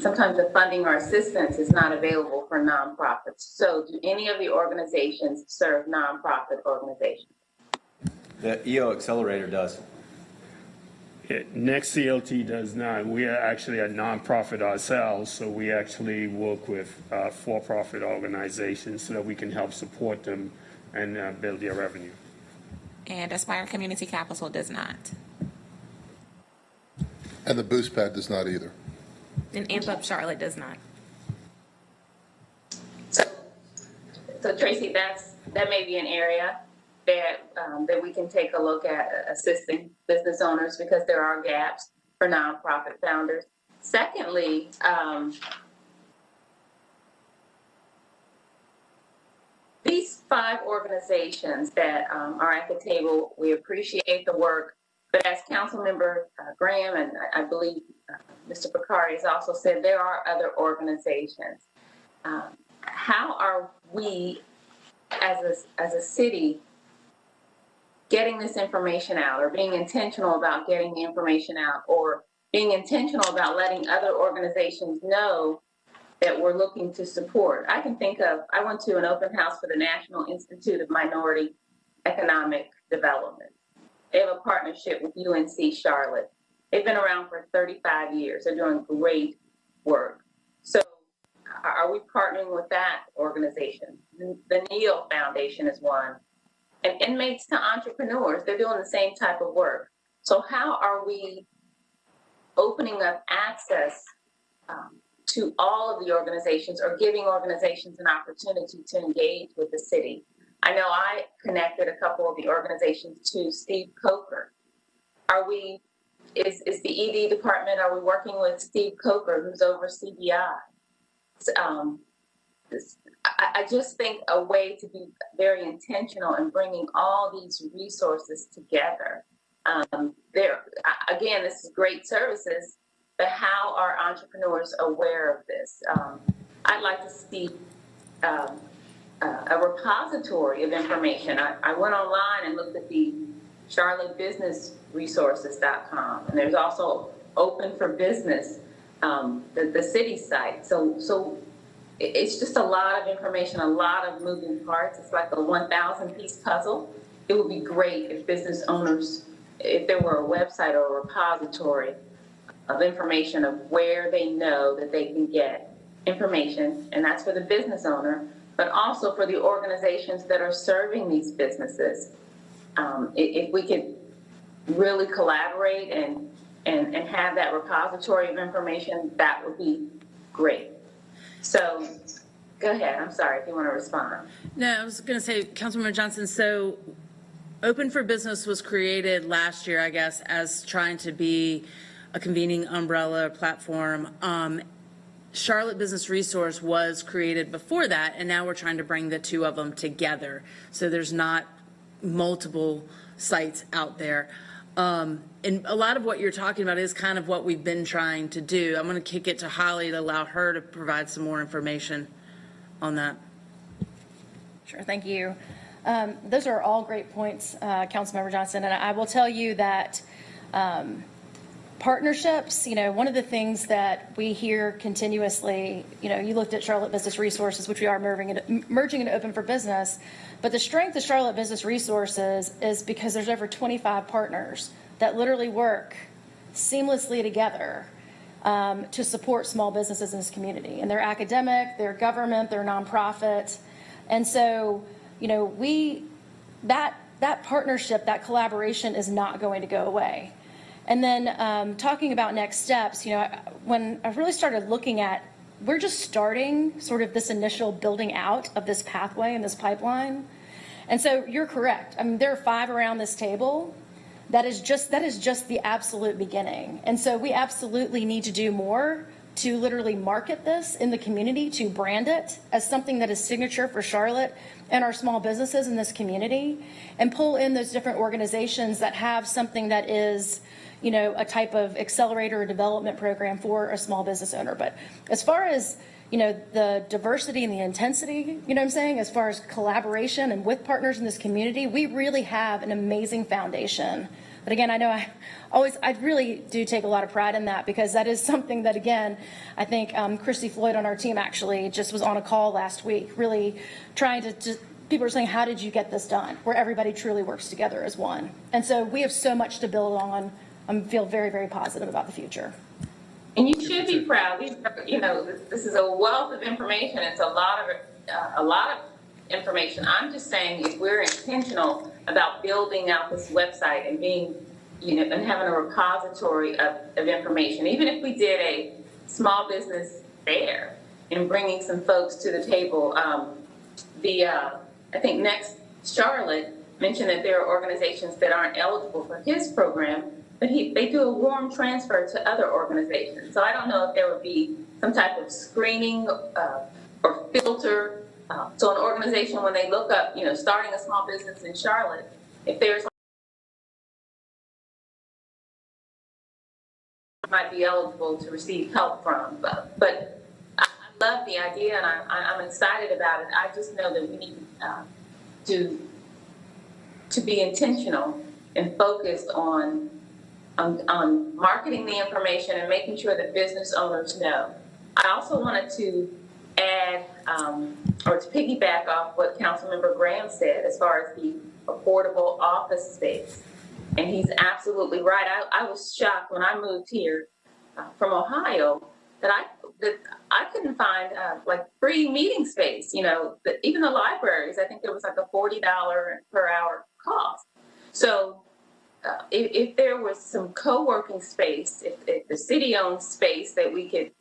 sometimes the funding or assistance is not available for nonprofits. So, do any of the organizations serve nonprofit organizations? The EO Accelerator does. NextCLT does not. We are actually a nonprofit ourselves, so we actually work with for-profit organizations so that we can help support them and build their revenue. And Aspire Community Capital does not. And the BoostPad does not either. And AMPUP Charlotte does not. So Tracy, that may be an area that we can take a look at assisting business owners because there are gaps for nonprofit founders. Secondly, these 5 organizations that are at the table, we appreciate the work But as Councilmember Graham and I believe Mr. Bakari has also said, there are other organizations. How are we as a city getting this information out, or being intentional about getting the information out, or being intentional about letting other organizations know that we're looking to support? I can think of, I went to an open house for the National Institute of Minority Economic Development. They have a partnership with UNC Charlotte. They've been around for 35 years. They're doing great work. So are we partnering with that organization? The NEO Foundation is one. And Inmates to Entrepreneurs, they're doing the same type of work. So how are we opening up access to all of the organizations, or giving organizations an opportunity to engage with the city? I know I connected a couple of the organizations to Steve Coker. Is the ED department, are we working with Steve Coker, who's over CDI? I just think a way to be very intentional in bringing all these resources together. Again, this is great services, but how are entrepreneurs aware of this? I'd like to see a repository of information. I went online and looked at the charlottebusinessresources.com, and there's also Open for Business, the city site. So it's just a lot of information, a lot of moving parts. It's like a 1,000-piece puzzle. It would be great if business owners, if there were a website or a repository of information of where they know that they can get information, and that's for the business owner, but also for the organizations that are serving these businesses. If we could really collaborate and have that repository of information, that would be great. So go ahead. I'm sorry if you want to respond. No, I was going to say, Councilmember Johnson, so Open for Business was created last year, I guess, as trying to be a convening umbrella platform. Charlotte Business Resource was created before that, and now we're trying to bring the two of them together so there's not multiple sites out there. And a lot of what you're talking about is kind of what we've been trying to do. I'm going to kick it to Holly to allow her to provide some more information on that. Sure, thank you. Those are all great points, Councilmember Johnson, and I will tell you that partnerships, one of the things that we hear continuously, you looked at Charlotte Business Resources, which we are merging into Open for Business, but the strength of Charlotte Business Resources is because there's over 25 partners that literally work seamlessly together to support small businesses in this community. And they're academic, they're government, they're nonprofit. And so, that partnership, that collaboration is not going to go away. And then talking about next steps, when I really started looking at, we're just starting sort of this initial building out of this pathway and this pipeline. And so you're correct. I mean, there are 5 around this table. That is just the absolute beginning. And so we absolutely need to do more to literally market this in the community, to brand it as something that is signature for Charlotte and our small businesses in this community, and pull in those different organizations that have something that is, a type of accelerator or development program for a small business owner. But as far as, the diversity and the intensity, as far as collaboration and with partners in this community, we really have an amazing foundation. But again, I know I really do take a lot of pride in that, because that is something that, again, I think Christy Floyd on our team actually just was on a call last week, really trying to people are saying, how did you get this done? Where everybody truly works together as one. And so we have so much to build on. I feel very, very positive about the future. And you should be proud. This is a wealth of information. It's a lot of information. I'm just saying, if we're intentional about building out this website and being, and having a repository of information, even if we did a small business fair and bringing some folks to the table. I think NextCLCT mentioned that there are organizations that aren't eligible for his program, but they do a warm transfer to other organizations. So I don't know if there would be some type of screening or filter. So an organization, when they look up, starting a small business in Charlotte, if there's might be eligible to receive help from. But I love the idea, and I'm excited about it. I just know that we need to be intentional and focused on marketing the information and making sure that business owners know. I also wanted to add or to piggyback off what Councilmember Graham said as far as the affordable office space. And he's absolutely right. I was shocked when I moved here from Ohio that I couldn't find like free meeting space. You know, even the libraries, I think there was like a $40 per hour cost. So if there was some co-working space, if the city owns space that we could,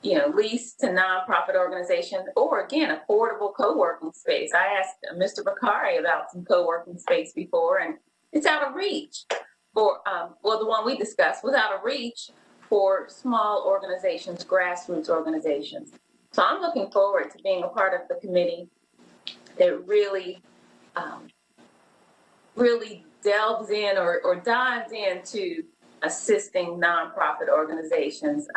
you know, lease to nonprofit organizations, or again, affordable co-working space. I asked Mr. Bakari about some co-working space before, and it's out of reach for, well, the one we discussed was out of reach for small organizations, grassroots organizations. So I'm looking forward to being a part of the committee that really, really delves in or dives into assisting nonprofit organizations.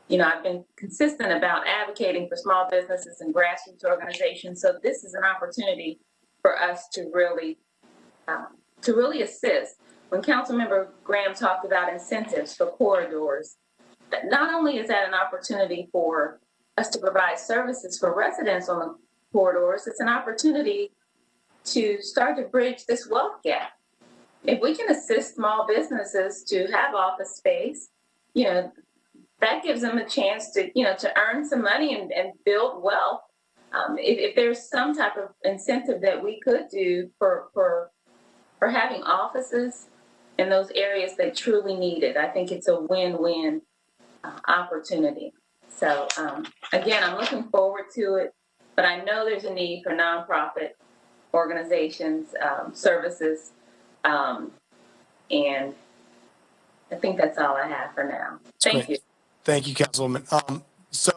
You know, I've been consistent about advocating for small businesses and grassroots organizations. So this is an opportunity for us to really assist. When Councilmember Graham talked about incentives for corridors, that not only is that an opportunity for us to provide services for residents on the corridors, it's an opportunity to start to bridge this wealth gap. If we can assist small businesses to have office space, you know, that gives them a chance to, you know, to earn some money and build wealth. If there's some type of incentive that we could do for having offices in those areas that truly need it, I think it's a win-win opportunity. So again, I'm looking forward to it, but I know there's a need for nonprofit organizations, services, and I think that's all I have for now. Thank you. Thank you, Councilwoman. So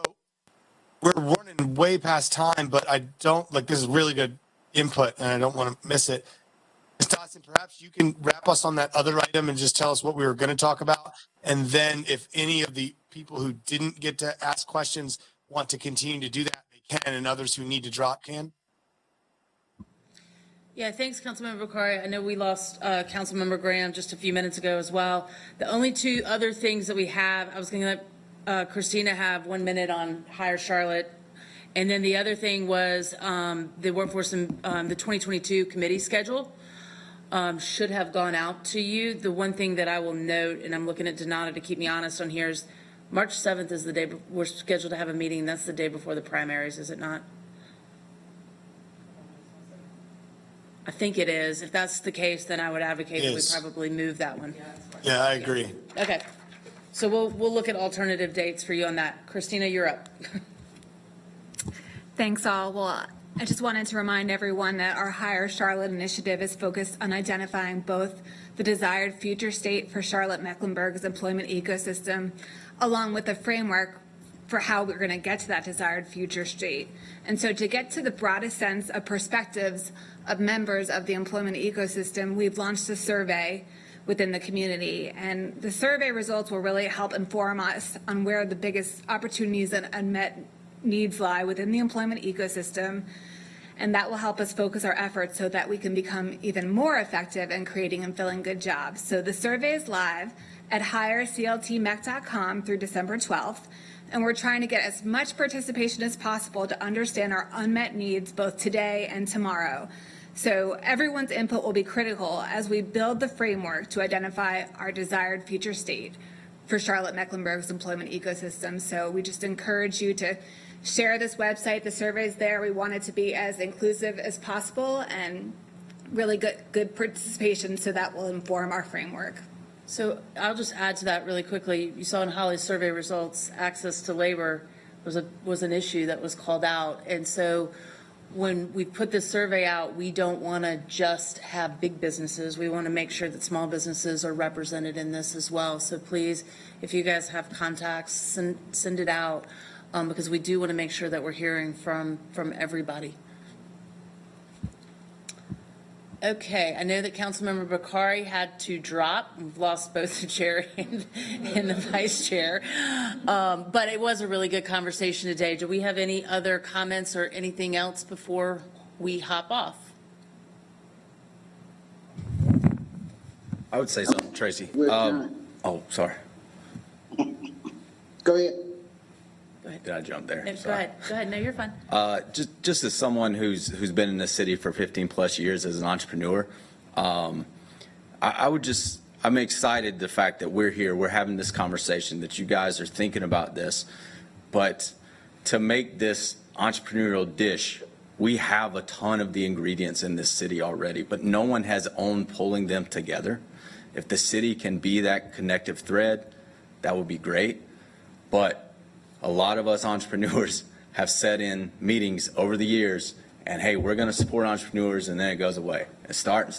we're running way past time, but I don't, like, this is really good input and I don't want to miss it. Ms. Dotson, perhaps you can wrap us on that other item and just tell us what we were going to talk about. And then if any of the people who didn't get to ask questions want to continue to do that, they can, and others who need to drop can. Yeah, thanks, Councilmember Bakari. I know we lost Councilmember Graham just a few minutes ago as well. The only two other things that we have, I was going to let Christina have 1 minute on Hire Charlotte. And then the other thing was the workforce and the 2022 committee schedule should have gone out to you. The one thing that I will note, and I'm looking at Donata to keep me honest on here, is March 7th is the day we're scheduled to have a meeting. That's the day before the primaries, is it not? I think it is. If that's the case, then I would advocate that we probably move that one. Yeah, I agree. Okay. So we'll look at alternative dates for you on that. Christina, you're up. Thanks all. Well, I just wanted to remind everyone that our Hire Charlotte initiative is focused on identifying both the desired future state for Charlotte-Mecklenburg's employment ecosystem, along with a framework for how we're going to get to that desired future state. And so to get to the broadest sense of perspectives of members of the employment ecosystem, we've launched a survey within the community. And the survey results will really help inform us on where the biggest opportunities and unmet needs lie within the employment ecosystem. And that will help us focus our efforts so that we can become even more effective in creating and filling good jobs. So the survey is live at hirecltmec.com through December 12th. And we're trying to get as much participation as possible to understand our unmet needs both today and tomorrow. So everyone's input will be critical as we build the framework to identify our desired future state for Charlotte-Mecklenburg's employment ecosystem. So we just encourage you to share this website. The survey's there. We want it to be as inclusive as possible and really good participation, so that will inform our framework. So I'll just add to that really quickly. You saw in Holly's survey results, access to labor was an issue that was called out. And so when we put this survey out, we don't want to just have big businesses. We want to make sure that small businesses are represented in this as well. So please, if you guys have contacts, send it out because we do want to make sure that we're hearing from everybody. Okay, I know that Councilmember Bakari had to drop. We've lost both the chair and the vice chair. But it was a really good conversation today. Do we have any other comments or anything else before we hop off? I would say something, Tracy. Oh, sorry. Go ahead. Did I jump there? No, go Sorry. ahead. Go ahead. No, you're fine. Just as someone who's been in this city for 15 plus years as an entrepreneur, I'm excited the fact that we're here, we're having this conversation, that you guys are thinking about this, but to make this entrepreneurial dish, we have a ton of the ingredients in this city already, but no one has owned pulling them together. If the city can be that connective thread, that would be great. But a lot of us entrepreneurs have said in meetings over the years, and hey, we're going to support entrepreneurs, and then it goes away. And start and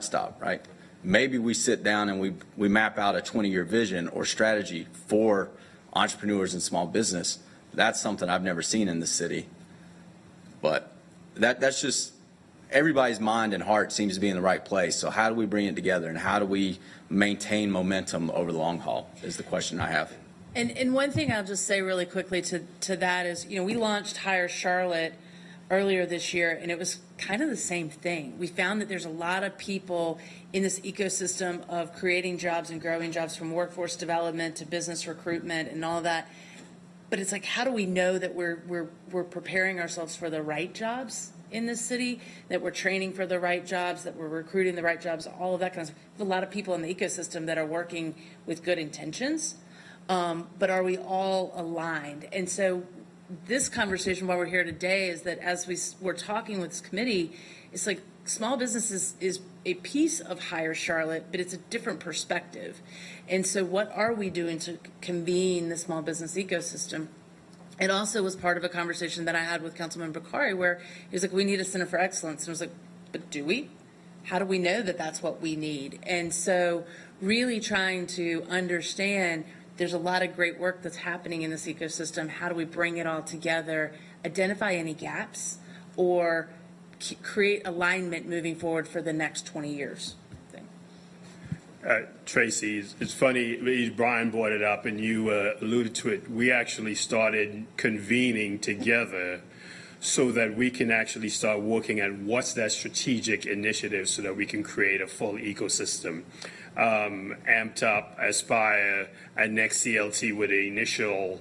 stop, right? Maybe we sit down and we map out a 20-year vision or strategy for entrepreneurs and small business. That's something I've never seen in the city. But that's just, everybody's mind and heart seems to be in the right place. So how do we bring it together, and how do we maintain momentum over the long haul is the question I have. And one thing I'll just say really quickly to that is, we launched Hire Charlotte earlier this year, and it was kind of the same thing. We found that there's a lot of people in this ecosystem of creating jobs and growing jobs, from workforce development to business recruitment and all that. But it's like, how do we know that we're preparing ourselves for the right jobs in this city, that we're training for the right jobs, that we're recruiting the right jobs, all of that kind of stuff. There's a lot of people in the ecosystem that are working with good intentions. But are we all aligned? And so this conversation, while we're here today, is that as we're talking with this committee, it's like small business is a piece of Hire Charlotte, but it's a different perspective. And so what are we doing to convene the small business ecosystem? It also was part of a conversation that I had with Councilmember Bakari, where he was like, we need a Center for Excellence. And I was like, but do we? How do we know that that's what we need? And so really trying to understand, there's a lot of great work that's happening in this ecosystem. How do we bring it all together, identify any gaps, or create alignment moving forward for the next 20 years? Tracy, it's funny, Brian brought it up and you alluded to it. We actually started convening together so that we can actually start working at what's that strategic initiative so that we can create a full ecosystem. AMPUP, Aspire, and NextCLT were the initial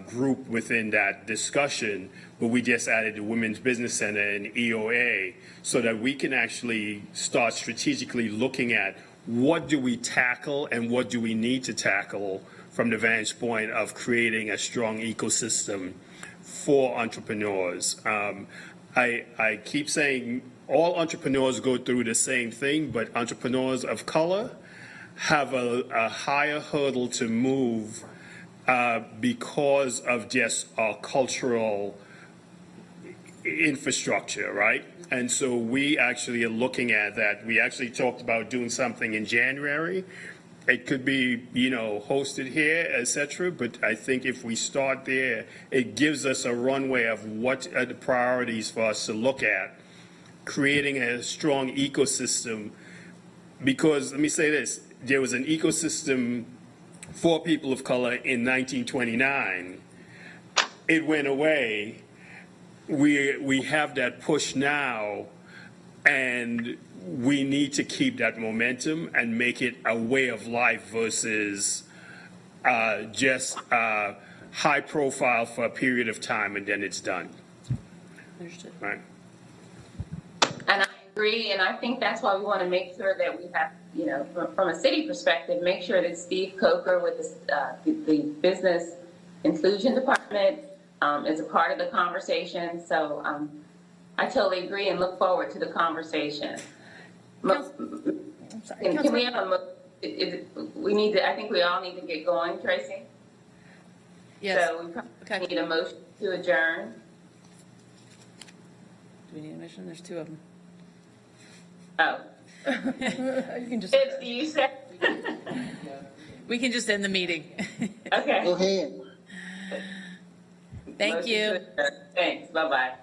group within that discussion, but we just added the Women's Business Center and EOA so that we can actually start strategically looking at what do we tackle and what do we need to tackle from the vantage point of creating a strong ecosystem for entrepreneurs. I keep saying all entrepreneurs go through the same thing, but entrepreneurs of color have a higher hurdle to move because of just our cultural infrastructure, right? And so we actually are looking at that. We actually talked about doing something in January. It could be, hosted here, et cetera, but I think if we start there, it gives us a runway of what are the priorities for us to look at, creating a strong ecosystem. Because let me say this, there was an ecosystem for people of color in 1929. It went away. We have that push now, and we need to keep that momentum and make it a way of life versus just high profile for a period of time and then it's done. Understood. Right. And I agree, and I think that's why we want to make sure that we have, from a city perspective, make sure that Steve Coker with the Business Inclusion Department is a part of the conversation. So I totally agree and look forward to the conversation. Can we have we need to, I think we all need to get going, Tracy? Yes. So we probably need a motion to adjourn. Do we need a motion? There's two of them. Oh. You can just. You said. We can just end the meeting. Okay. Go ahead. Thank you. Thanks. Bye-bye.